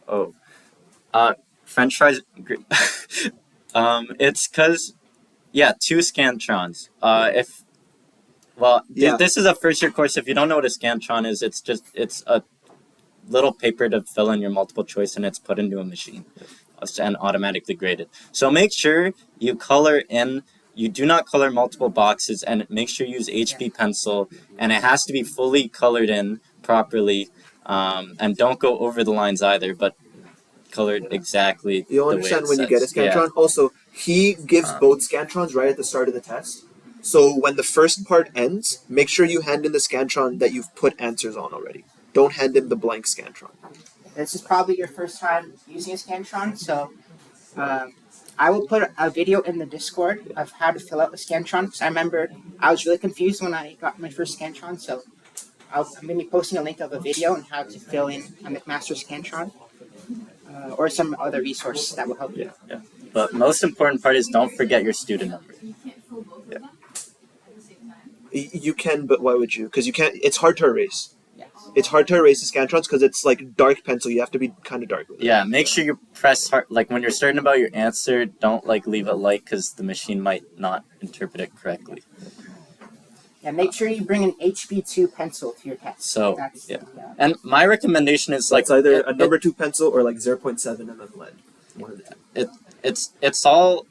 Oh. French fries. It's because, 2 Scantrons. Yeah. This is a first year course. If you don't know what a Scantron is, it's a little paper to fill in your multiple choice and it's put into a machine and automatically graded. So make sure you color in. You do not color multiple boxes, and make sure you use HB pencil, and it has to be fully colored in properly, and don't go over the lines either, but colored exactly You'll the understand way when it you get a says. Yeah. Scantron. Also, he gives both Scantrons right at the start of the test. So when the first part ends, make sure you hand in the Scantron that you've put answers on already. Don't hand in the blank Scantron. This is probably your first time using a Scantron, so I will put a video in the Discord of how to fill out a Scantron, because I remember I was really confused when I got my first Scantron, so I'm going to be posting a link of a video on how to fill in a McMaster Scantron, or some other resource that will help you. But most important part is don't forget your student number. You can't fill both of them at the You can, but why would you? Because you can't. It's hard to erase. Yes. It's hard to erase the scantrons because it's like dark pencil. You have to be kind of dark with it. Yeah, make sure you press hard. Like when you're certain about your answer, don't like leave it light because the machine might not interpret it correctly. Yeah, make sure you bring an HB2 pencil to your test. So That's, yeah. And my recommendation is like it's either a number 2 pencil or like 0.7 mm lead. One of the two. It's all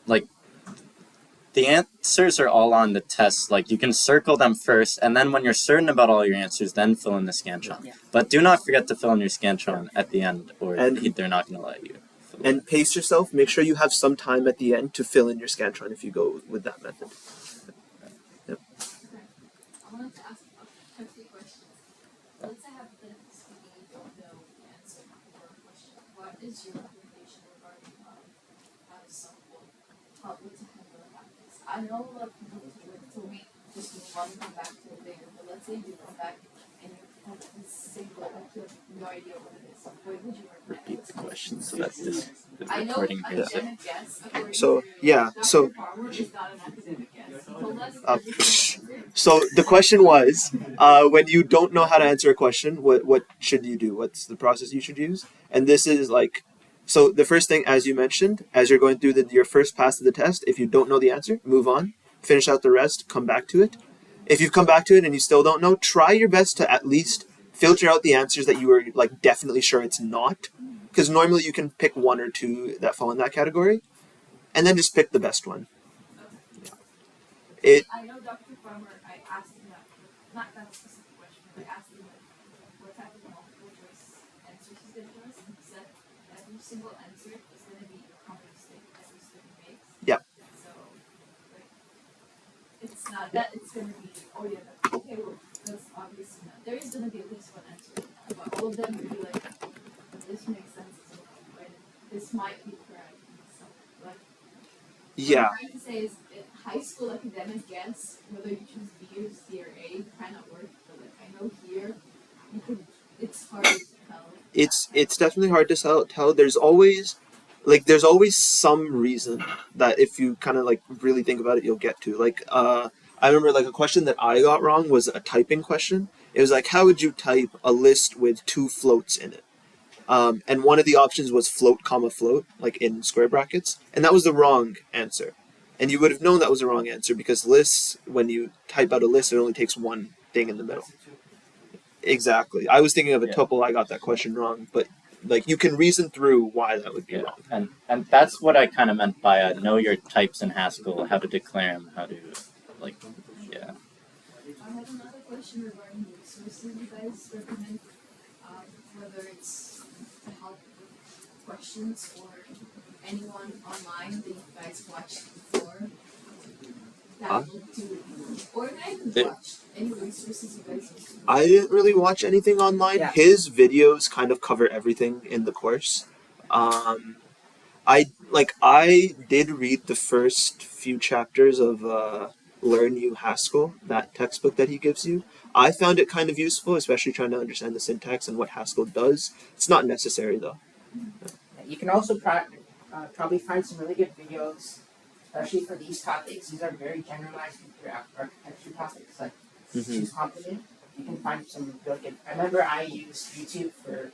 like the answers are all on the test. Like you can circle them first, and then when you're certain about all your answers, then fill in the scantron. Yeah. But do not forget to fill in your scantron at the end, or And- they're not going to let you. And pace yourself. Make sure you have some time at the end to fill in your scantron if you go with that method. I wanted to ask a few questions. Let's say hypothetically speaking, you don't know the answer for a question. What is your recommendation regarding how to solve what to handle about this? I know a lot of people told me just move on and come back to it later, but let's say you come back and you have this single, like you have no idea what it is. What would you recommend? Repeat the question so that this the I know recording hears it. academic guess, according So, to yeah, Dr. so- Farmer is not an academic guess. He told us Uh, everything. So the question was, when you don't know how to answer a question, what should you do? What's the process you should use? And this is like, so the first thing, as you mentioned, as you're going through your first pass of the test, if you don't know the answer, move on, finish out the rest, come back to it. If you've come back to it and you still don't know, try your best to at least filter out the answers that you are like definitely sure it's not, because normally you can pick one or two that fall in that category, and then just pick the best one. I know Dr. Farmer, I asked him that, not that specific question, but I asked him what type of multiple choice answers he's going to give us, and he said every single answer is going to be a common mistake every student makes. Yeah. So, like, it's not that it's going to be, oh yeah, that's okay, well, that's obviously not. There is going to be at least one answer, but all of them will be like, this makes sense, right? This might be correct. So, like, Yeah. what I'm trying to say is, high school academic guess, whether you choose B or C or A, kind of work. But like I know here, it's hard to tell. It's definitely hard to tell. There's always some reason that if you kind of like really think about it, you'll get to. Like I remember like a question that I got wrong was a typing question. It was like, how would you type a list with 2 floats in it? And one of the options was float, comma, float, like in square brackets, and that was the wrong answer. And you would have known that was the wrong answer because lists, when you type out a list, it only takes one thing in the middle. Exactly. I was thinking of a tuple. I got that question wrong, but like you can reason through why that would be wrong. And that's what I kind of meant by know your types in Haskell, how to declare them, how to like, yeah. I have another question regarding the resources you guys recommend, whether it's to help with questions or anyone online that you guys watched before that will do, or not even watched, any resources you guys use. I didn't really watch anything online. Yeah. His videos kind of cover everything in the course. I did read the first few chapters of Learn You Haskell, that textbook that he gives you. I found it kind of useful, especially trying to understand the syntax and what Haskell does. It's not necessary though. You can also probably find some really good videos, especially for these topics. These are very generalized computer architecture topics, like choose complement. You can find some really good. I remember I used YouTube for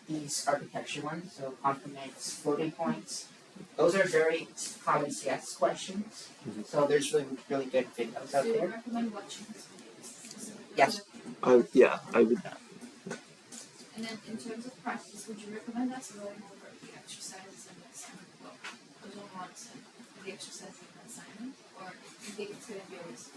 these architecture ones, so complements, floating points. Those are very common CS questions. So there's really good videos out So you there. recommend watching his videos specifically? Yes. I would. And then in terms of practice, would you recommend us going over the exercises and the assignment? Well, those are ones and the exercises and the assignment, or do you think it's going to be a waste of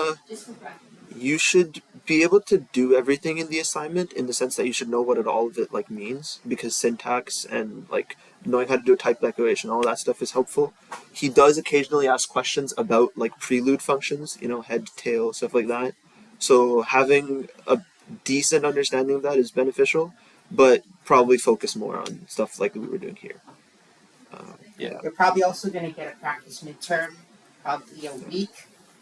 time? Just for practice. You should be able to do everything in the assignment in the sense that you should know what all of it like means, because syntax and like knowing how to do a type declaration, all that stuff is helpful. He does occasionally ask questions about like prelude functions, head, tail, stuff like that. So having a decent understanding of that is beneficial, but probably focus more on stuff like we were doing here. Yeah. You're probably also going to get a practice midterm, probably a week.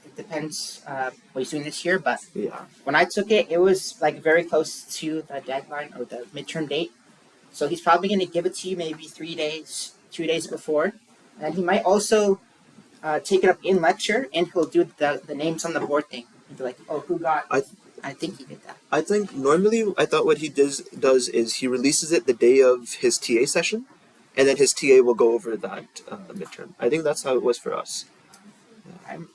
It depends what he's doing this year, but Yeah. when I took it, it was like very close to the deadline or the midterm date. So he's probably going to give it to you maybe 3 days, 2 days before. And he might also take it up in lecture, and he'll do the names on the board thing. He'll be like, "Oh, who got?" I think he did that. I think normally I thought what he does is he releases it the day of his TA session, and then his TA will go over that midterm. I think that's how it was for us. I'm,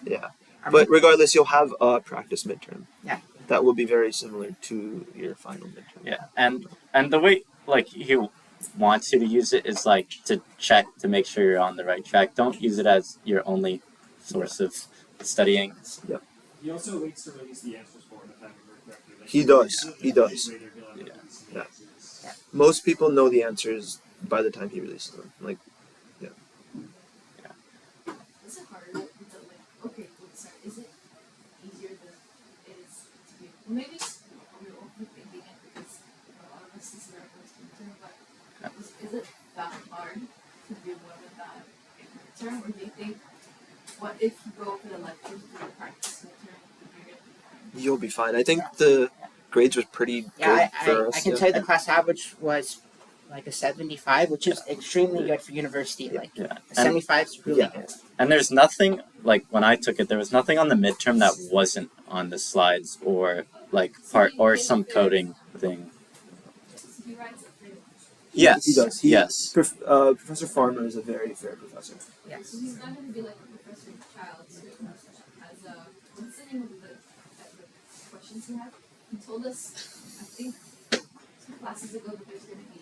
Yeah, I'm but regardless, you'll have a practice midterm. Yeah. That will be very similar to your final midterm. Yeah, and the way like he wants you to use it is like to check to make sure you're on the right track. Don't use it as your only source of studying. He also waits to release the answers for it, if I remember correctly. Like, He does. He does. later, he'll have Yeah. released the Yeah. answers. Most people know the answers by the time he releases them. Like, Is it harder with the okay, sorry, is it easier than it is to be well maybe it's we're overthinking it because a lot of us this is our first midterm, but is it that hard to do well with that midterm, or do you think what if you go for the lectures to the practice midterm, you're gonna be fine? you'll be fine. I think the grades was pretty good Yeah, for us. I can tell you the class average was like a 75, which is extremely good for university. Like Yeah, a 75 is really good. and there's nothing like when I took it, there was nothing on the midterm that wasn't on the slides or like part or some coding thing. So he writes it pretty much. Yes, He does. yes. Professor Farmer is a very fair professor. So he's not gonna be like a Professor Childs who has what's the name of the questions he had? He told us, I think 2 classes ago, that there's gonna be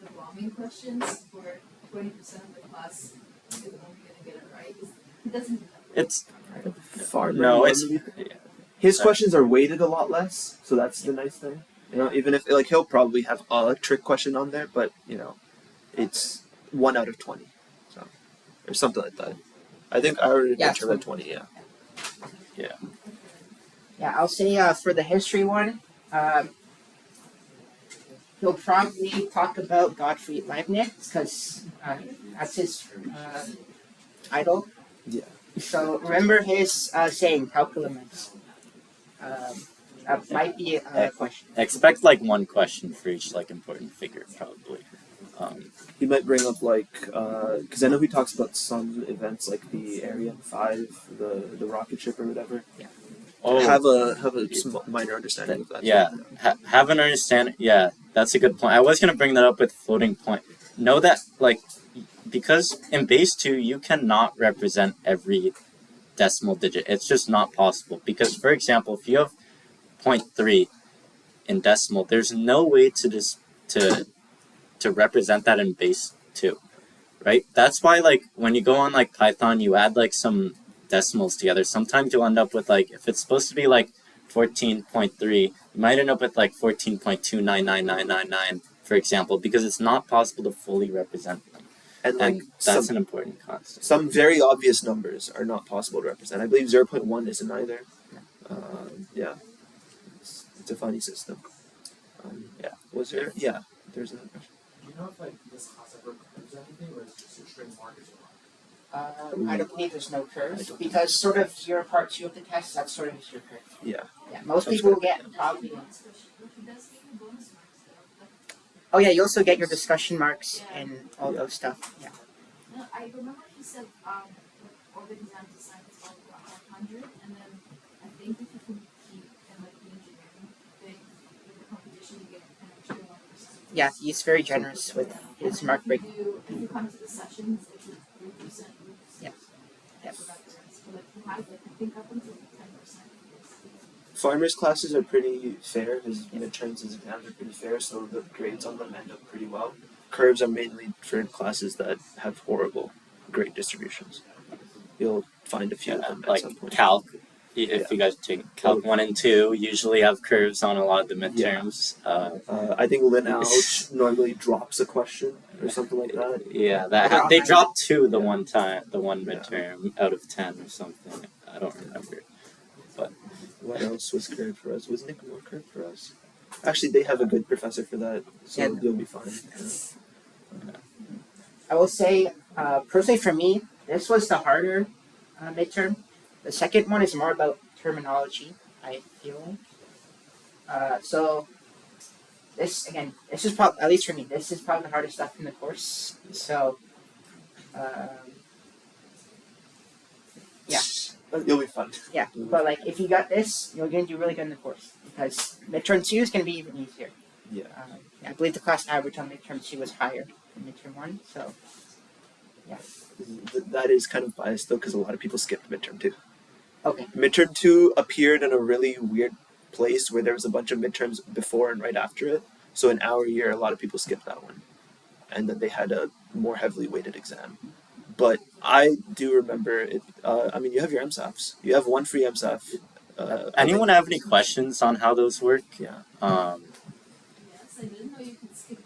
the bombing questions where 20% of the class is only gonna get it right. He doesn't do that. It's Farmer. no, it's His questions are weighted a lot less, so that's the nice thing. You know, even if like he'll probably have a trick question on there, but you know, it's 1 out of 20, so or something like that. I think I already mentioned at 20. Yeah. Yeah, I'll say for the history one, he'll probably talk about Gottfried Leibniz because that's his idol. Yeah. So remember his saying, calculus. That might be a question. expect like one question for each like important figure probably. He might bring up like because I know he talks about some events like the Ariane 5, the rocket ship or whatever. Yeah. Oh, Have a minor understanding of that. yeah. Have an understanding. Yeah, that's a good point. I was gonna bring that up with floating point. Know that like because in base 2 you cannot represent every decimal digit. It's just not possible because for example if you have 0.3 in decimal, there's no way to just to represent that in base 2, right? That's why like when you go on like Python, you add like some decimals together. Sometimes you'll end up with like if it's supposed to be like 14.3, you might end up with like 14.299999 for example, because it's not possible to fully represent them. And like That's an important concept. some very obvious numbers are not possible to represent. I believe 0.1 isn't either. Yeah. It's a funny system. Yeah. Was there? Yeah. There's another question. Do you know if like this class ever curves anything, or is it just a straight markers or not? I don't believe there's no curve because sort of your part 2 of the test, that's sort of your curve. Yeah. Yeah, most That's people good. will get probably. Bonus question, but he does give you bonus marks though. Oh yeah, you also get your discussion marks and all those stuff. Yeah. No, I remember he said orbit exam design is all about 100, and then I think if you compete in like the engineering thing with the competition, you get an extra 1%. Yeah, he's very generous with his mark break. If you come to the sessions, it's a 3%. Yeah. Yep. So that's the rest. But like he has like I think up until 10%. Farmer's classes are pretty fair. His midterms, his exams are pretty fair, so the grades on them end up pretty well. Curves are mainly for classes that have horrible grade distributions. You'll find a few of them at Like some point. calc. If you guys take calc 1 and 2, usually have curves on a lot of the midterms. I think Linouch normally drops a question or something like that. Yeah, they dropped 2 the one midterm out of 10 or something. I don't remember. But What else was curved for us? Was Nick more curved for us? Actually, they have a good professor for that, so Yeah. you'll be fine. I will say, personally for me, this was the harder midterm. The second one is more about terminology, I feel. So this again, this is probably, at least for me, this is probably the hardest stuff in the course. So You'll be fine. Yeah, but like if you got this, you're going to do really good in the course because midterm 2 is going to be even easier. Yeah. I believe the class average on midterm 2 was higher than midterm 1, so That is kind of biased though, because a lot of people skipped midterm 2. okay. Midterm 2 appeared in a really weird place where there was a bunch of midterms before and right after it. So in our year, a lot of people skipped that one, and then they had a more heavily weighted exam. But I do remember it. I mean, you have your MSAFs. You have one free MSAF. Anyone have any questions on how those work? Yeah. Yes, I didn't know you could skip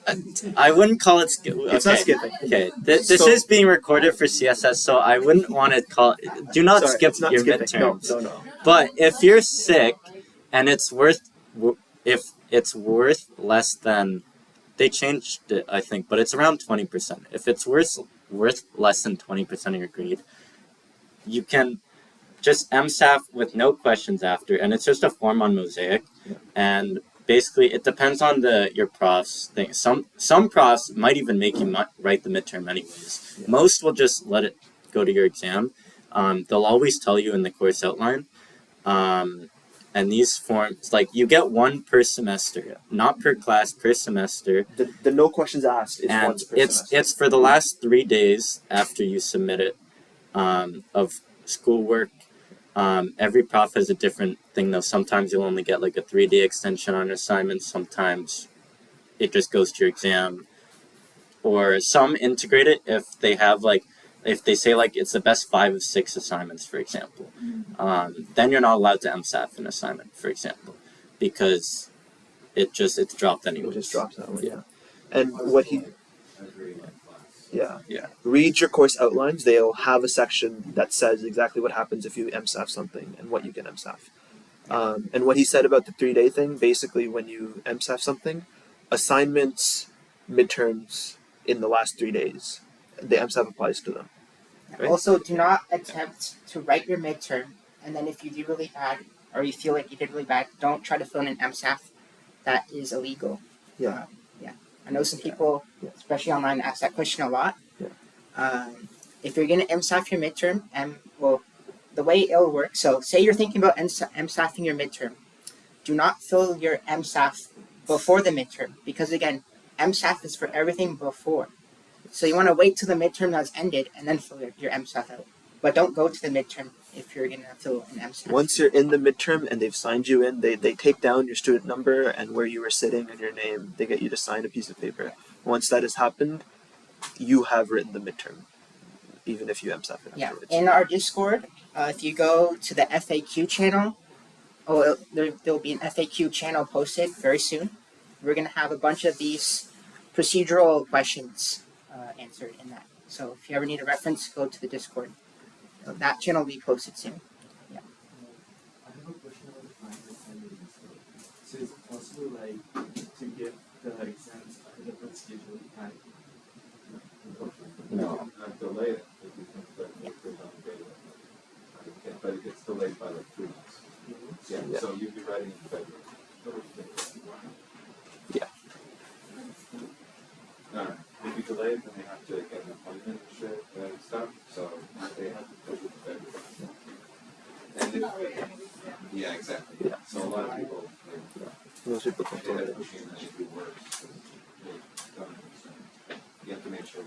a midterm. I wouldn't call it It's not skipping. Okay, this So- is being recorded for CSS, so I wouldn't want to call it. Do not Sorry, skip it's not your skipping. midterms. No. But if you're sick and if it's worth less than, they changed it, I think, but it's around 20%. If it's worth less than 20% of your grade, you can just MSAF with no questions after, and it's just a form on Mosaic, and basically it depends on your prof's thing. Some profs might even make you write the midterm anyways. Yeah. Most will just let it go to your exam. They'll always tell you in the course outline. And these forms, like, you get one per semester, not per class, per semester. The no questions asked is And once per semester. it's for the last 3 days after you submit it of schoolwork. Every prof has a different thing though. Sometimes you'll only get like a 3-day extension on assignments. Sometimes it just goes to your exam. Or some integrate it if they have if they say like it's the best 5 of 6 assignments, for example. Then you're not allowed to MSAF an assignment, for example, because it's dropped anyway. It just drops that one, yeah. And what he... Yeah. Read your course outlines. They'll have a section that says exactly what happens if you MSAF something and what you can MSAF. And what he said about the 3-day thing, basically when you MSAF something, assignments, midterms in the last 3 days, the MSAF applies to them. Right? Also, do not attempt to write your midterm, and then if you do really bad, or you feel like you did really bad, don't try to fill in an MSAF. That is illegal. Yeah. I know some people, especially online, ask that question a lot. Yeah. If you're going to MSAF your midterm, the way it'll work, so say you're thinking about MSAFing your midterm, do not fill your MSAF before the midterm, because again, MSAF is for everything before. So you want to wait till the midterm has ended and then fill your MSAF out. But don't go to the midterm if you're going to fill an MSAF. Once you're in the midterm and they've signed you in, they take down your student number and where you were sitting and your name. They get you to sign a piece of paper. Once that has happened, you have written the midterm, even if you MSAF it afterwards. In our Discord, if you go to the FAQ channel, there'll be an FAQ channel posted very soon. We're going to have a bunch of these procedural questions answered in that. So if you ever need a reference, go to the Discord. That channel will be posted soon. I have a question about the final assignment. So is it possible to give the exams ahead of the scheduled time? No, not delay it. If you think that it goes on data. But it gets delayed by like 3 months. Yeah. So you'd be writing in February. Yeah. If you delay it, then they have to get an appointment and shit and stuff. So they have to push it to February. And yeah, exactly. Yeah. So a lot of people, Most people don't they do end it. up pushing and they do worse. They don't understand. You have to make sure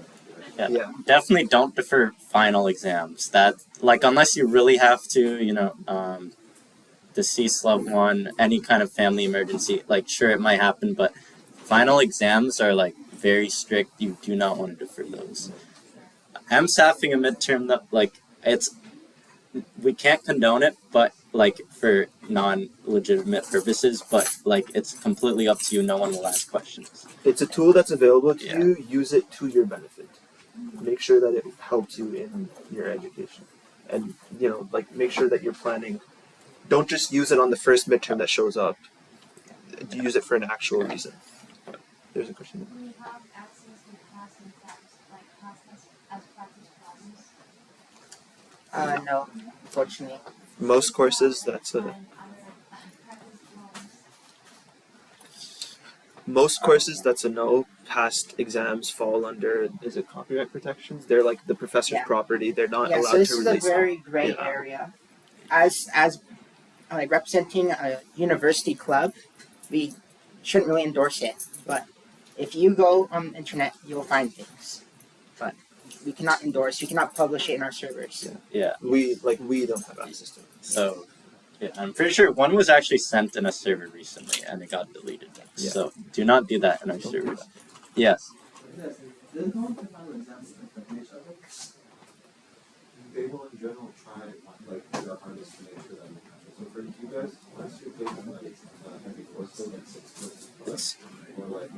that Yeah. Definitely don't defer final exams. That, unless you really have to, deceased loved one, any kind of family emergency, sure, it might happen, but final exams are, very strict. You do not want to defer those. MSAFing a midterm, we can't condone it, but, for non-legitimate purposes, but, it's completely up to you. No one will ask questions. It's a tool that's available to you. Use it to your benefit. Make sure that it helps you in your education. And, make sure that you're planning. Don't just use it on the first midterm that shows up. Use it for an actual reason. There's a question. Do we have access to class and text, like class as practice problems? No, unfortunately. Most courses, that's a... Most courses, that's a no. Past exams fall under, is it copyright protections? They're like the professor's Yeah. property. They're not Yeah, allowed so this to is a release them. very gray Yeah. area. As like representing a university club, we shouldn't really endorse it. But if you go on the internet, you will find things. But we cannot endorse. We cannot publish it in our servers. Yeah. We don't have access to it. So, yeah, I'm pretty sure one was actually sent in a server recently and it got deleted. Yeah. So do not do that in our servers. Yes. Does no one compile exams affect each other? They will in general try like their hardest to make sure that it happens. So for you guys, last year they had like heavy courses, like 6 courses plus, or like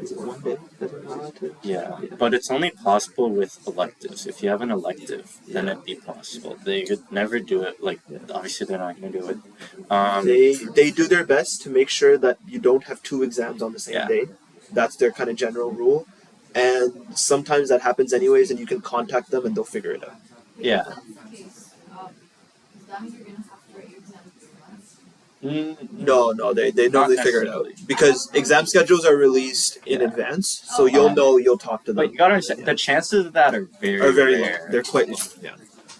Is it one day that we're allowed to? Yeah, but it's only possible with electives. If you have an elective, then it'd be possible. They could never do it. Like, obviously, they're not going to do it. They do their best to make sure that you don't have 2 exams on the same Yeah. day. That's their kind of general rule. And sometimes that happens anyways, and you can contact them and they'll figure it out. Yeah. If that's the case, does that mean you're gonna have to write your exams in advance? No, they normally figure it out. Because exam schedules are released in Yeah. advance, so you'll talk to them. But you gotta understand, the chances of that are very, Are very rare. low. They're quite low. Yeah.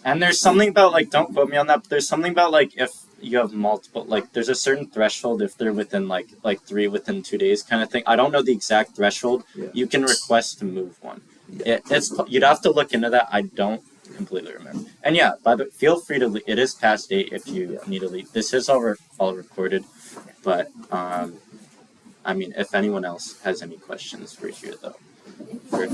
And there's something about, like, don't quote me on that, but there's something about, like, if you have multiple, like, there's a certain threshold if they're within, like 3 within 2 days kind of thing. I don't know the exact threshold. Yeah. You can request to move one. Yeah. It's you'd have to look into that. I don't completely remember. And yeah, feel free to leave. It is past 8 if you need to leave. This is all recorded, but I mean, if anyone else has any questions, we're here though.